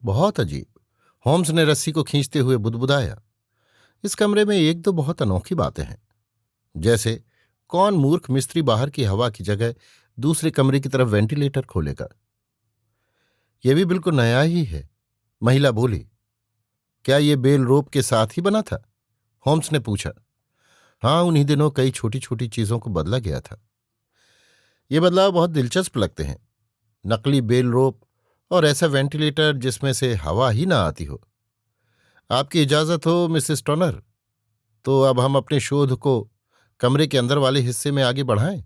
बहुत अजीब। होम्स ने रस्सी को खींचते हुए बुदबुदाया। इस कमरे में 1-2 बहुत अनोखी बातें हैं। जैसे, कौन मूर्ख मिस्त्री बाहर की हवा की जगह दूसरे कमरे की तरफ वेंटिलेटर खोलेगा? यह भी बिल्कुल नया ही है। महिला बोली। क्या ये बेल रोप के साथ ही बना था? होम्स ने पूछा। हाँ, उन्हीं दिनों कई छोटी छोटी चीजों को बदला गया था। ये बदलाव बहुत दिलचस्प लगते हैं। नकली बेल रोप और ऐसा वेंटिलेटर जिसमें से हवा ही ना आती हो। आपकी इजाजत हो मिसेस टॉर्नर, तो अब हम अपने शोध को कमरे के अंदर वाले हिस्से में आगे बढ़ाएं।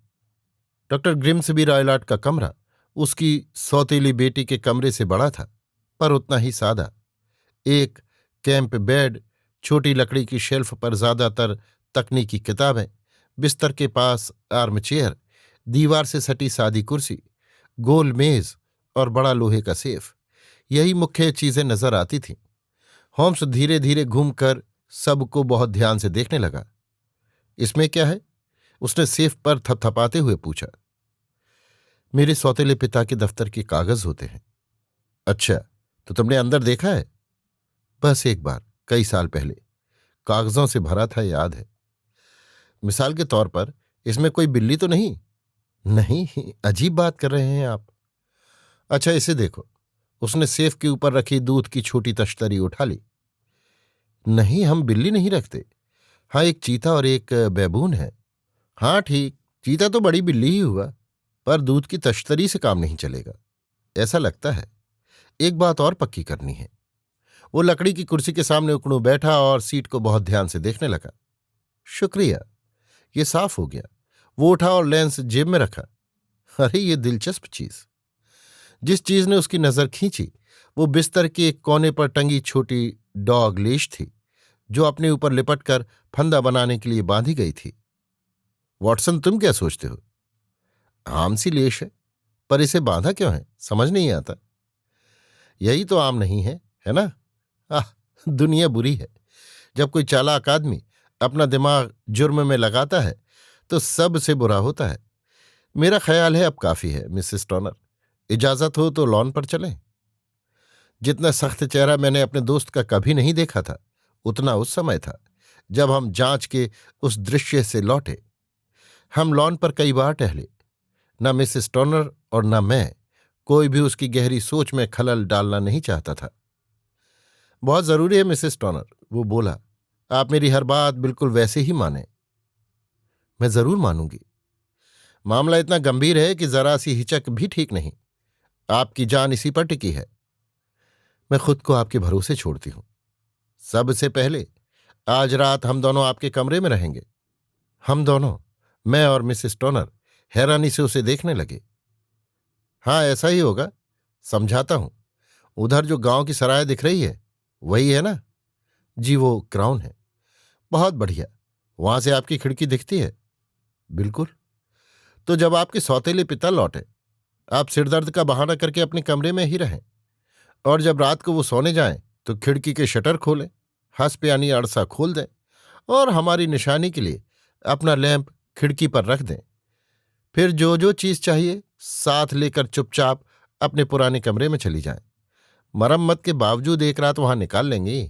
डॉक्टर ग्रिम्सबी रॉयलॉट का कमरा उसकी सौतेली बेटी के कमरे से बड़ा था, पर उतना ही सादा। एक कैंप बेड, छोटी लकड़ी की शेल्फ पर ज्यादातर तकनीकी किताबें, बिस्तर के पास आर्म चेयर, दीवार से सटी सादी कुर्सी, गोल मेज और बड़ा लोहे का सेफ, यही मुख्य चीजें नजर आती थीं। होम्स धीरे धीरे घूमकर सबको बहुत ध्यान से देखने लगा। इसमें क्या है? उसने सेफ पर थपथपाते हुए पूछा। मेरे सौतेले पिता के दफ्तर के कागज होते हैं। अच्छा, तो तुमने अंदर देखा है? बस एक बार, कई साल पहले। कागजों से भरा था, याद है। मिसाल के तौर पर इसमें कोई बिल्ली तो नहीं? नहीं, अजीब बात कर रहे हैं आप। अच्छा, इसे देखो। उसने सेफ के ऊपर रखी दूध की छोटी तश्तरी उठा ली। नहीं, हम बिल्ली नहीं रखते। हाँ, एक चीता और एक बैबून है। हाँ ठीक, चीता तो बड़ी बिल्ली ही हुआ, पर दूध की तश्तरी से काम नहीं चलेगा, ऐसा लगता है। एक बात और पक्की करनी है। वो लकड़ी की कुर्सी के सामने उकड़ू बैठा और सीट को बहुत ध्यान से देखने लगा। शुक्रिया, ये साफ हो गया। वो उठा और लेंस जेब में रखा। अरे, ये दिलचस्प चीज। जिस चीज ने उसकी नजर खींची वो बिस्तर के एक कोने पर टंगी छोटी डॉग लीश थी, जो अपने ऊपर लिपटकर फंदा बनाने के लिए बांधी गई थी। वॉटसन, तुम क्या सोचते हो? आम सी लेश है, पर इसे बांधा क्यों है, समझ नहीं आता। यही तो आम नहीं है ना? आह, दुनिया बुरी है। जब कोई चालाक आदमी अपना दिमाग जुर्म में लगाता है तो सबसे बुरा होता है। मेरा ख्याल है अब काफी है, मिसेस टॉनर। इजाजत हो तो लॉन पर चलें। जितना सख्त चेहरा मैंने अपने दोस्त का कभी नहीं देखा था, उतना उस समय था जब हम जांच के उस दृश्य से लौटे। हम लॉन पर कई बार टहले। न मिसेस टॉनर और न मैं, कोई भी उसकी गहरी सोच में खलल डालना नहीं चाहता था। बहुत जरूरी है मिसेस टॉनर, वो बोला। आप मेरी हर बात बिल्कुल वैसे ही माने। मैं जरूर मानूंगी। मामला इतना गंभीर है कि जरा सी हिचक भी ठीक नहीं। आपकी जान इसी पर टिकी है। मैं खुद को आपके भरोसे छोड़ती हूं। सबसे पहले आज रात हम दोनों आपके कमरे में रहेंगे। हम दोनों, मैं और मिसेस टॉनर, हैरानी से उसे देखने लगे। हाँ, ऐसा ही होगा, समझाता हूं। उधर जो गांव की सराय दिख रही है, वही है ना? जी, वो क्राउन है। बहुत बढ़िया। वहां से आपकी खिड़की दिखती है? बिल्कुल। तो जब आपके सौतेले पिता लौटे, आप सिरदर्द का बहाना करके अपने कमरे में ही रहें, और जब रात को वो सोने जाएं तो खिड़की के शटर खोलें, हंस पे यानी अड़सा खोल दें, और हमारी निशानी के लिए अपना लैंप खिड़की पर रख दें। फिर जो जो चीज चाहिए साथ लेकर चुपचाप अपने पुराने कमरे में चली जाएं। मरम्मत के बावजूद एक रात वहां निकाल लेंगी।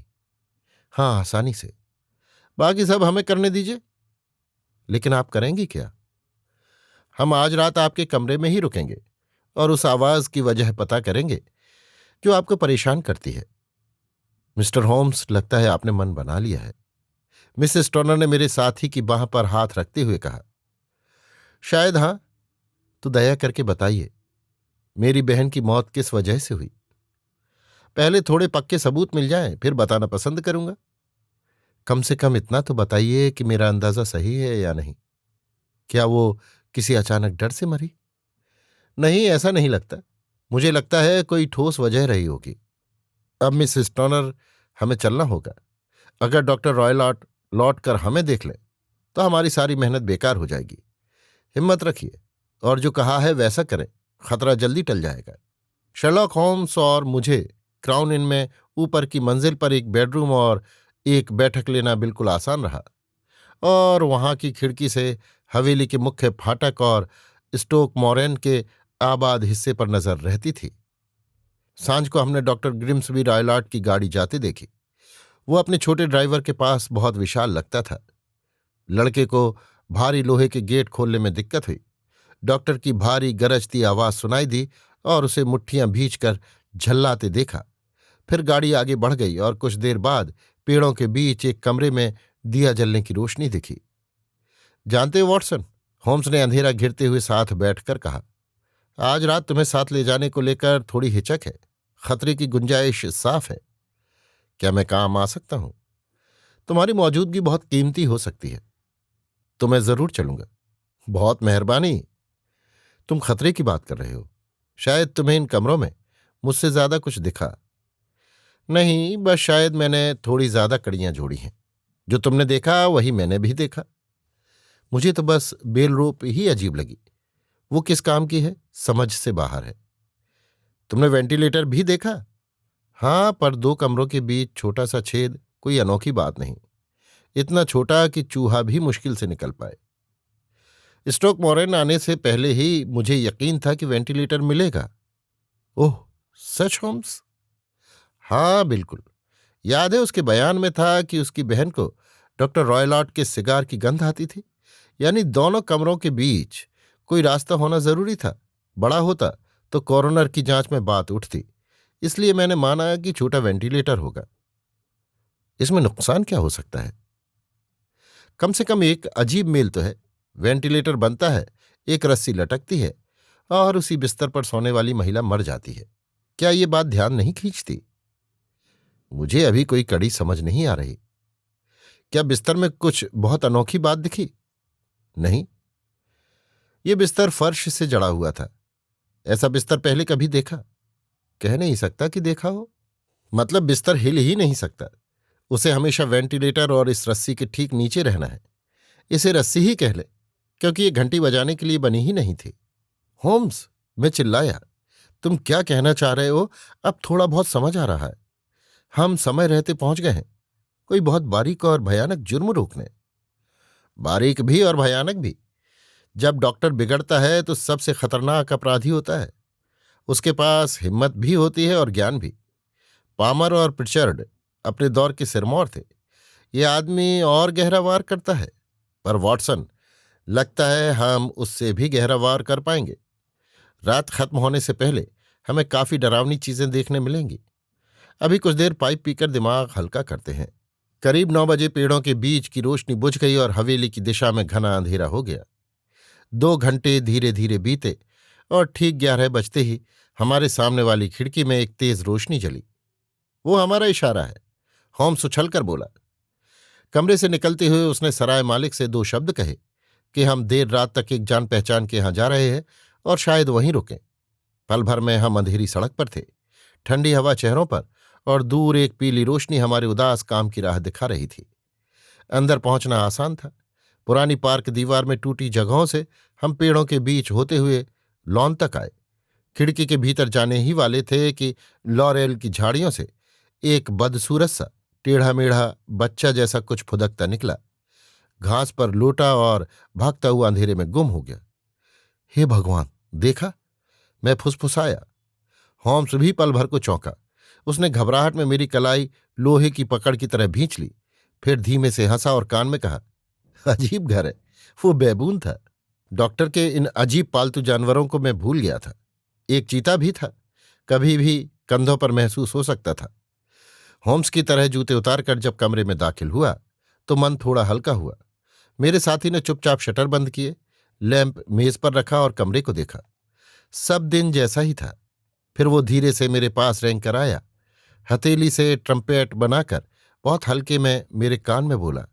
हाँ, आसानी से। बाकी सब हमें करने दीजिए। लेकिन आप करेंगी क्या? हम आज रात आपके कमरे में ही रुकेंगे और उस आवाज की वजह पता करेंगे जो आपको परेशान करती है। मिस्टर होम्स, लगता है आपने मन बना लिया है। मिसेस टॉनर ने मेरे साथी की बांह पर हाथ रखते हुए कहा। शायद हाँ। तो दया करके बताइए, मेरी बहन की मौत किस वजह से हुई? पहले थोड़े पक्के सबूत मिल जाएं, फिर बताना पसंद करूंगा। कम से कम इतना तो बताइए कि मेरा अंदाजा सही है या नहीं। क्या वो किसी अचानक डर से मरी? नहीं, ऐसा नहीं लगता। मुझे लगता है कोई ठोस वजह रही होगी। अब मिसेस टॉनर, हमें चलना होगा। अगर डॉक्टर रॉयलॉट लौट कर हमें देख ले तो हमारी सारी मेहनत बेकार हो जाएगी। हिम्मत रखिए और जो कहा है वैसा करें, खतरा जल्दी टल जाएगा। शर्लॉक होम्स और मुझे क्राउन इन में ऊपर की मंजिल पर एक बेडरूम और एक बैठक लेना बिल्कुल आसान रहा, और वहां की खिड़की से हवेली के मुख्य फाटक और स्टोक मॉरेन के आबाद हिस्से पर नजर रहती थी। सांझ को हमने डॉक्टर ग्रिम्सबी रॉयलॉट की गाड़ी जाते देखी। वो अपने छोटे ड्राइवर के पास बहुत विशाल लगता था। लड़के को भारी लोहे के गेट खोलने में दिक्कत हुई। डॉक्टर की भारी गरजती आवाज सुनाई दी और उसे मुट्ठियां भींचकर झल्लाते देखा। फिर गाड़ी आगे बढ़ गई और कुछ देर बाद पेड़ों के बीच एक कमरे में दिया जलने की रोशनी दिखी। जानते हो वॉटसन, होम्स ने अंधेरा घिरते हुए साथ बैठकर कहा, आज रात तुम्हें साथ ले जाने को लेकर थोड़ी हिचक है। खतरे की गुंजाइश साफ है। क्या मैं काम आ सकता हूं? तुम्हारी मौजूदगी बहुत कीमती हो सकती है, तो मैं जरूर चलूंगा। बहुत मेहरबानी। तुम खतरे की बात कर रहे हो। शायद तुम्हें इन कमरों में मुझसे ज्यादा कुछ दिखा। नहीं, बस शायद मैंने थोड़ी ज्यादा कड़ियां जोड़ी हैं। जो तुमने देखा वही मैंने भी देखा। मुझे तो बस बेल रोप ही अजीब लगी। वो किस काम की है, समझ से बाहर है। तुमने वेंटिलेटर भी देखा? हाँ, पर 2 कमरों के बीच छोटा सा छेद, कोई अनोखी बात नहीं। इतना छोटा कि चूहा भी मुश्किल से निकल पाए। स्ट्रोक मॉरेन आने से पहले ही मुझे यकीन था कि वेंटिलेटर मिलेगा। ओह, सच होम्स? हाँ, बिल्कुल। याद है, उसके बयान में था कि उसकी बहन को डॉक्टर रॉयलॉट के सिगार की गंध आती थी। यानी दोनों कमरों के बीच कोई रास्ता होना जरूरी था। बड़ा होता तो कॉरोनर की जांच में बात उठती। इसलिए मैंने माना कि छोटा वेंटिलेटर होगा। इसमें नुकसान क्या हो सकता है? कम से कम एक अजीब मेल तो है। वेंटिलेटर बनता है, एक रस्सी लटकती है और उसी बिस्तर पर सोने वाली महिला मर जाती है। क्या ये बात ध्यान नहीं खींचती? मुझे अभी कोई कड़ी समझ नहीं आ रही। क्या बिस्तर में कुछ बहुत अनोखी बात दिखी? नहीं। ये बिस्तर फर्श से जड़ा हुआ था। ऐसा बिस्तर पहले कभी देखा? कह नहीं सकता कि देखा हो। मतलब बिस्तर हिल ही नहीं सकता। उसे हमेशा वेंटिलेटर और इस रस्सी के ठीक नीचे रहना है। इसे रस्सी ही कह ले, क्योंकि ये घंटी बजाने के लिए बनी ही नहीं थी। होम्स, मैं चिल्लाया, तुम क्या कहना चाह रहे हो? अब थोड़ा बहुत समझ आ रहा है। हम समय रहते पहुंच गए हैं कोई बहुत बारीक और भयानक जुर्म रोकने। बारीक भी और भयानक भी। जब डॉक्टर बिगड़ता है तो सबसे खतरनाक अपराधी होता है। उसके पास हिम्मत भी होती है और ज्ञान भी। पामर और प्रिचर्ड अपने दौर के सिरमौर थे। ये आदमी और गहरा वार करता है, पर वॉटसन, लगता है हम उससे भी गहरा वार कर पाएंगे। रात खत्म होने से पहले हमें काफी डरावनी चीजें देखने मिलेंगी। अभी कुछ देर पाइप पीकर दिमाग हल्का करते हैं। करीब 9 बजे पेड़ों के बीच की रोशनी बुझ गई और हवेली की दिशा में घना अंधेरा हो गया। 2 घंटे धीरे धीरे बीते और ठीक 11 बजते ही हमारे सामने वाली खिड़की में एक तेज रोशनी जली। वो हमारा इशारा है, होम्स उछलकर बोला। कमरे से निकलते हुए उसने सराय मालिक से 2 शब्द कहे कि हम देर रात तक एक जान पहचान के यहां जा रहे हैं और शायद वहीं रुकें। पल भर में हम अंधेरी सड़क पर थे। ठंडी हवा चेहरों पर और दूर एक पीली रोशनी हमारे उदास काम की राह दिखा रही थी। अंदर पहुंचना आसान था। पुरानी पार्क दीवार में टूटी जगहों से हम पेड़ों के बीच होते हुए लॉन तक आए। खिड़की के भीतर जाने ही वाले थे कि लॉरेल की झाड़ियों से एक बदसूरत सा टेढ़ा मेढ़ा बच्चा जैसा कुछ फुदकता निकला, घास पर लौटा और भागता हुआ अंधेरे में गुम हो गया। हे भगवान, देखा? मैं फुसफुसाया। होम्स भी पल भर को चौंका। उसने घबराहट में मेरी कलाई लोहे की पकड़ की तरह भींच ली। फिर धीमे से हंसा और कान में कहा, अजीब घर है। वो बैबून था। डॉक्टर के इन अजीब पालतू जानवरों को मैं भूल गया था। एक चीता भी था, कभी भी कंधों पर महसूस हो सकता था। होम्स की तरह जूते उतारकर जब कमरे में दाखिल हुआ तो मन थोड़ा हल्का हुआ। मेरे साथी ने चुपचाप शटर बंद किए, लैंप मेज पर रखा और कमरे को देखा। सब दिन जैसा ही था। फिर वो धीरे से मेरे पास रेंग कर आया। हथेली से ट्रम्पेट बनाकर बहुत हल्के में मेरे कान में बोला,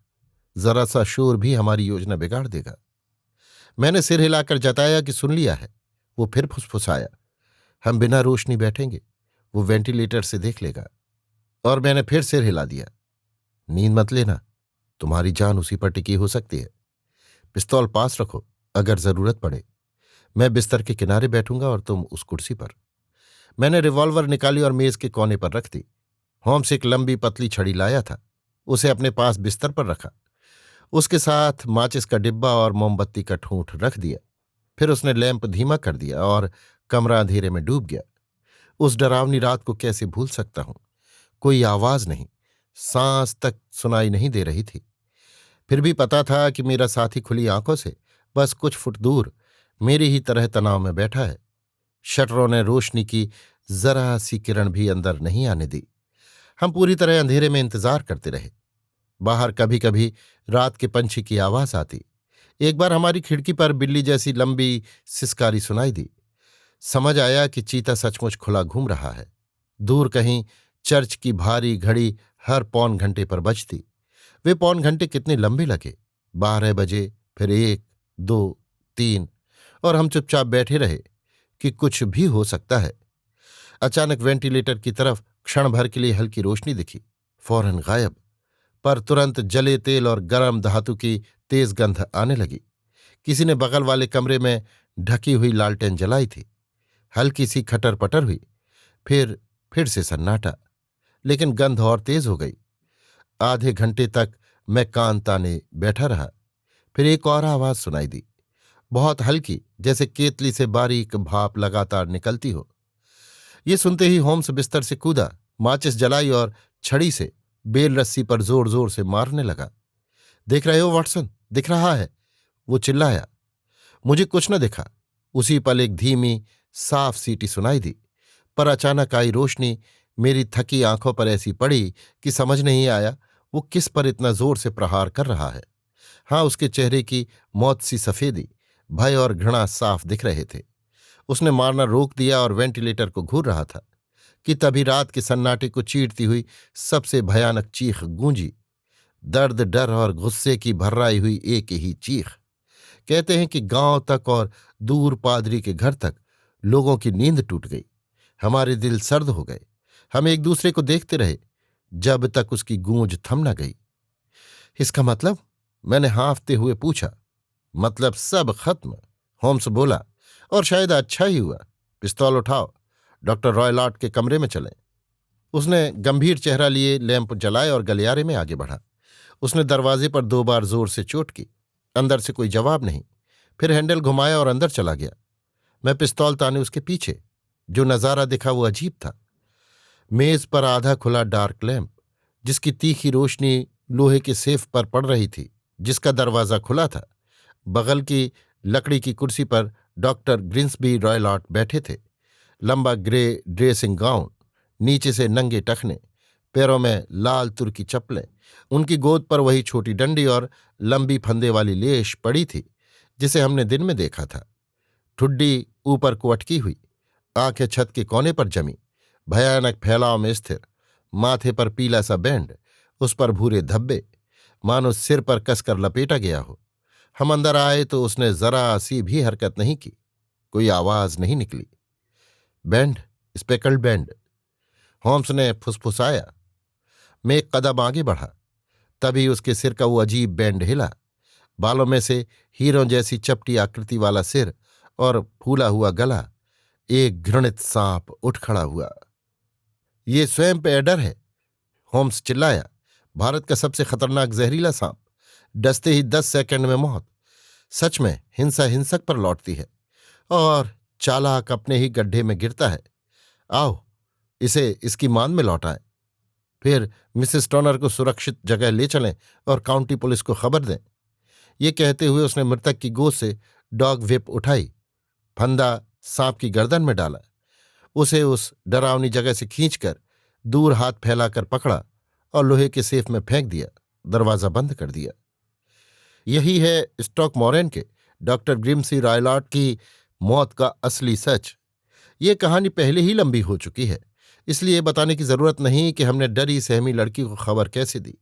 जरा सा शोर भी हमारी योजना बिगाड़ देगा। मैंने सिर हिलाकर जताया कि सुन लिया है। वो फिर फुसफुसाया, हम बिना रोशनी बैठेंगे, वो वेंटिलेटर से देख लेगा। और मैंने फिर सिर हिला दिया। नींद मत लेना, तुम्हारी जान उसी पर टिकी हो सकती है। पिस्तौल पास रखो, अगर जरूरत पड़े। मैं बिस्तर के किनारे बैठूंगा और तुम उस कुर्सी पर। मैंने रिवॉल्वर निकाली और मेज के कोने पर रख दी। होम्स एक लंबी पतली छड़ी लाया था, उसे अपने पास बिस्तर पर रखा। उसके साथ माचिस का डिब्बा और मोमबत्ती का ठूंठ रख दिया। फिर उसने लैंप धीमा कर दिया और कमरा अंधेरे में डूब गया। उस डरावनी रात को कैसे भूल सकता हूं? कोई आवाज नहीं, सांस तक सुनाई नहीं दे रही थी। फिर भी पता था कि मेरा साथी खुली आंखों से बस कुछ फुट दूर मेरी ही तरह तनाव में बैठा है। शटरों ने रोशनी की जरा सी किरण भी अंदर नहीं आने दी। हम पूरी तरह अंधेरे में इंतजार करते रहे। बाहर कभी कभी रात के पंछी की आवाज आती। एक बार हमारी खिड़की पर बिल्ली जैसी लंबी सिसकारी सुनाई दी। समझ आया कि चीता सचमुच खुला घूम रहा है। दूर कहीं चर्च की भारी घड़ी हर पौन घंटे पर बजती। वे पौन घंटे कितने लंबे लगे। 12 बजे, फिर 1, 2, 3, और हम चुपचाप बैठे रहे कि कुछ भी हो सकता है। अचानक वेंटिलेटर की तरफ क्षण भर के लिए हल्की रोशनी दिखी, फौरन गायब। पर तुरंत जले तेल और गर्म धातु की तेज गंध आने लगी। किसी ने बगल वाले कमरे में ढकी हुई लालटेन जलाई थी। हल्की सी खटर पटर हुई। फिर से सन्नाटा, लेकिन गंध और तेज हो गई। आधे घंटे तक मैं कान ताने बैठा रहा। फिर एक और आवाज सुनाई दी, बहुत हल्की, जैसे केतली से बारीक भाप लगातार निकलती हो। ये सुनते ही होम्स बिस्तर से कूदा, माचिस जलाई और छड़ी से बेल रस्सी पर जोर जोर से मारने लगा। देख रहे हो वाटसन, दिख रहा है, वो चिल्लाया। मुझे कुछ न दिखा। उसी पल एक धीमी साफ सीटी सुनाई दी, पर अचानक आई रोशनी मेरी थकी आंखों पर ऐसी पड़ी कि समझ नहीं आया वो किस पर इतना जोर से प्रहार कर रहा है। हाँ, उसके चेहरे की मौत सी सफेदी, भय और घृणा साफ दिख रहे थे। उसने मारना रोक दिया और वेंटिलेटर को घूर रहा था कि तभी रात के सन्नाटे को चीरती हुई सबसे भयानक चीख गूंजी। दर्द, डर और गुस्से की भर्राई हुई एक ही चीख। कहते हैं कि गांव तक और दूर पादरी के घर तक लोगों की नींद टूट गई। हमारे दिल सर्द हो गए। हम एक दूसरे को देखते रहे जब तक उसकी गूंज थम न गई। इसका मतलब? मैंने हाँफते हुए पूछा। मतलब सब खत्म, होम्स बोला, और शायद अच्छा ही हुआ। पिस्तौल उठाओ, डॉक्टर रॉयलॉट के कमरे में चलें। उसने गंभीर चेहरा लिए लैंप जलाए और गलियारे में आगे बढ़ा। उसने दरवाजे पर 2 बार जोर से चोट की। अंदर से कोई जवाब नहीं। फिर हैंडल घुमाया और अंदर चला गया। मैं पिस्तौल ताने उसके पीछे। जो नजारा दिखा वो अजीब था। मेज पर आधा खुला डार्क लैंप, जिसकी तीखी रोशनी लोहे के सेफ पर पड़ रही थी, जिसका दरवाजा खुला था। बगल की लकड़ी की कुर्सी पर डॉक्टर ग्रिम्सबी रॉयलॉट बैठे थे। लंबा ग्रे ड्रेसिंग गाउन, नीचे से नंगे टखने, पैरों में लाल तुर्की चप्पलें। उनकी गोद पर वही छोटी डंडी और लंबी फंदे वाली लेश पड़ी थी जिसे हमने दिन में देखा था। ठुड्डी ऊपर को अटकी हुई, आंखें छत के कोने पर जमी, भयानक फैलाव में स्थिर, माथे पर पीला सा बैंड, उस पर भूरे धब्बे, मानो सिर पर कसकर लपेटा गया हो। हम अंदर आए तो उसने जरा सी भी हरकत नहीं की। कोई आवाज नहीं निकली। बैंड, स्पेकल्ड बैंड, होम्स ने फुसफुसाया। मैं एक कदम आगे बढ़ा। तभी उसके सिर का वो अजीब बैंड हिला। बालों में से हीरों जैसी चपटी आकृति वाला सिर और फूला हुआ गला। एक घृणित सांप उठ खड़ा हुआ। ये स्वयं पे एडर है, होम्स चिल्लाया। भारत का सबसे खतरनाक जहरीला सांप। डसते ही 10 सेकंड में मौत। सच में हिंसा हिंसक पर लौटती है और चालाक अपने ही गड्ढे में गिरता है। आओ, इसे इसकी मान में लौटाएं। फिर मिसेस टॉनर को सुरक्षित जगह ले चलें और काउंटी पुलिस को खबर दें। ये कहते हुए उसने मृतक की गोद से डॉग व्हिप उठाई, फंदा सांप की गर्दन में डाला, उसे उस डरावनी जगह से खींचकर दूर हाथ फैलाकर पकड़ा और लोहे के सेफ में फेंक दिया। दरवाजा बंद कर दिया। यही है स्टॉक मॉरेन के डॉक्टर ग्रिम्सी रॉयलॉट की मौत का असली सच। ये कहानी पहले ही लंबी हो चुकी है, इसलिए बताने की जरूरत नहीं कि हमने डरी सहमी लड़की को खबर कैसे दी,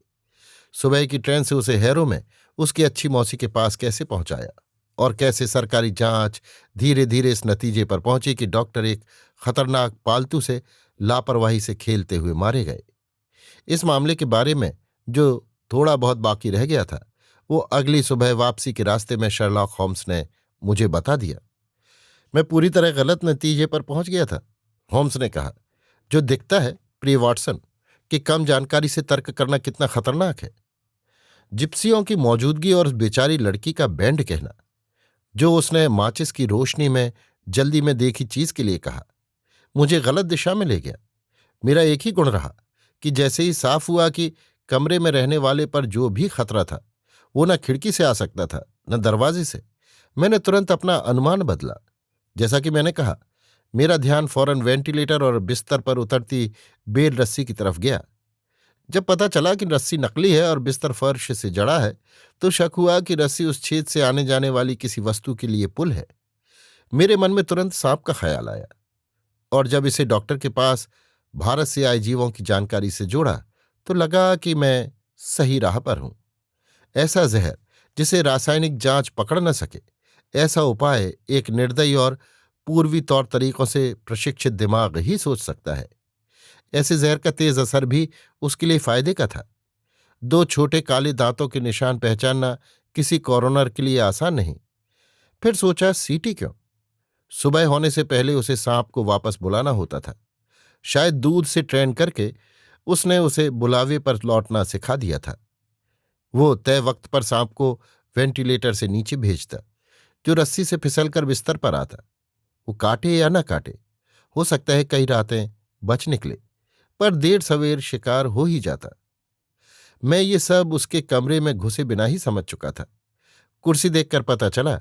सुबह की ट्रेन से उसे हैरो में उसकी अच्छी मौसी के पास कैसे पहुंचाया, और कैसे सरकारी जांच धीरे धीरे इस नतीजे पर पहुंची कि डॉक्टर एक खतरनाक पालतू से लापरवाही से खेलते हुए मारे गए। इस मामले के बारे में जो थोड़ा बहुत बाकी रह गया था वो अगली सुबह वापसी के रास्ते में शर्लॉक होम्स ने मुझे बता दिया। मैं पूरी तरह गलत नतीजे पर पहुंच गया था, होम्स ने कहा। जो दिखता है, प्रिय वाटसन, कि कम जानकारी से तर्क करना कितना खतरनाक है। जिप्सियों की मौजूदगी और उस बेचारी लड़की का बैंड कहना, जो उसने माचिस की रोशनी में जल्दी में देखी चीज के लिए कहा, मुझे गलत दिशा में ले गया। मेरा एक ही गुण रहा कि जैसे ही साफ हुआ कि कमरे में रहने वाले पर जो भी खतरा था वो न खिड़की से आ सकता था न दरवाजे से, मैंने तुरंत अपना अनुमान बदला। जैसा कि मैंने कहा, मेरा ध्यान फौरन वेंटिलेटर और बिस्तर पर उतरती बेल रस्सी की तरफ गया। जब पता चला कि रस्सी नकली है और बिस्तर फर्श से जड़ा है तो शक हुआ कि रस्सी उस छेद से आने जाने वाली किसी वस्तु के लिए पुल है। मेरे मन में तुरंत सांप का ख्याल आया, और जब इसे डॉक्टर के पास भारत से आए जीवों की जानकारी से जोड़ा तो लगा कि मैं सही राह पर हूं। ऐसा जहर जिसे रासायनिक जांच पकड़ न सके, ऐसा उपाय एक निर्दयी और पूर्वी तौर तरीकों से प्रशिक्षित दिमाग ही सोच सकता है। ऐसे जहर का तेज असर भी उसके लिए फायदे का था। 2 छोटे काले दांतों के निशान पहचानना किसी कॉरोनर के लिए आसान नहीं। फिर सोचा, सीटी क्यों? सुबह होने से पहले उसे सांप को वापस बुलाना होता था। शायद दूध से ट्रेन करके उसने उसे बुलावे पर लौटना सिखा दिया था। वो तय वक्त पर सांप को वेंटिलेटर से नीचे भेजता। जो रस्सी से फिसलकर बिस्तर पर आता। वो काटे या न काटे, हो सकता है कई रातें बच निकले, पर देर सवेर शिकार हो ही जाता। मैं ये सब उसके कमरे में घुसे बिना ही समझ चुका था। कुर्सी देखकर पता चला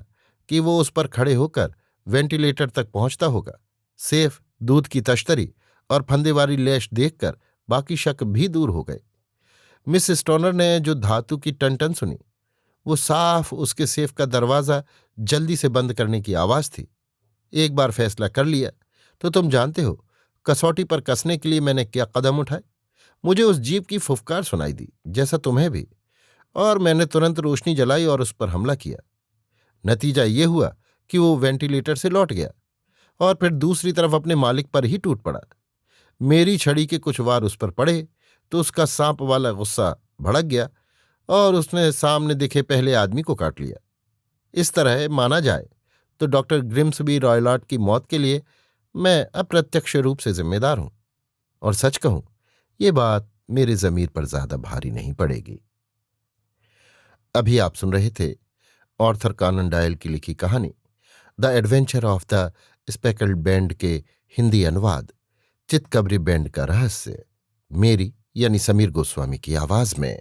कि वो उस पर खड़े होकर वेंटिलेटर तक पहुंचता होगा। सेफ, दूध की तश्तरी और फंदेवाली लैश देखकर बाकी शक भी दूर हो गए। मिस स्टोनर ने जो धातु की टन सुनी, वो साफ उसके सेफ का दरवाजा जल्दी से बंद करने की आवाज थी। एक बार फैसला कर लिया तो तुम जानते हो कसौटी पर कसने के लिए मैंने क्या कदम उठाए। मुझे उस जीप की फुफकार सुनाई दी, जैसा तुम्हें भी, और मैंने तुरंत रोशनी जलाई और उस पर हमला किया। नतीजा ये हुआ कि वो वेंटिलेटर से लौट गया और फिर दूसरी तरफ अपने मालिक पर ही टूट पड़ा। मेरी छड़ी के कुछ वार उस पर पड़े तो उसका सांप वाला गुस्सा भड़क गया और उसने सामने दिखे पहले आदमी को काट लिया। इस तरह माना जाए तो डॉक्टर ग्रिम्सबी रॉयलॉट की मौत के लिए मैं अप्रत्यक्ष रूप से जिम्मेदार हूं। और सच कहूं, ये बात मेरे जमीर पर ज्यादा भारी नहीं पड़ेगी। अभी आप सुन रहे थे आर्थर कॉनन डॉयल की लिखी कहानी the adventure of the speckled band के हिंदी अनुवाद चितकबरी बैंड का रहस्य, मेरी यानी समीर गोस्वामी की आवाज में।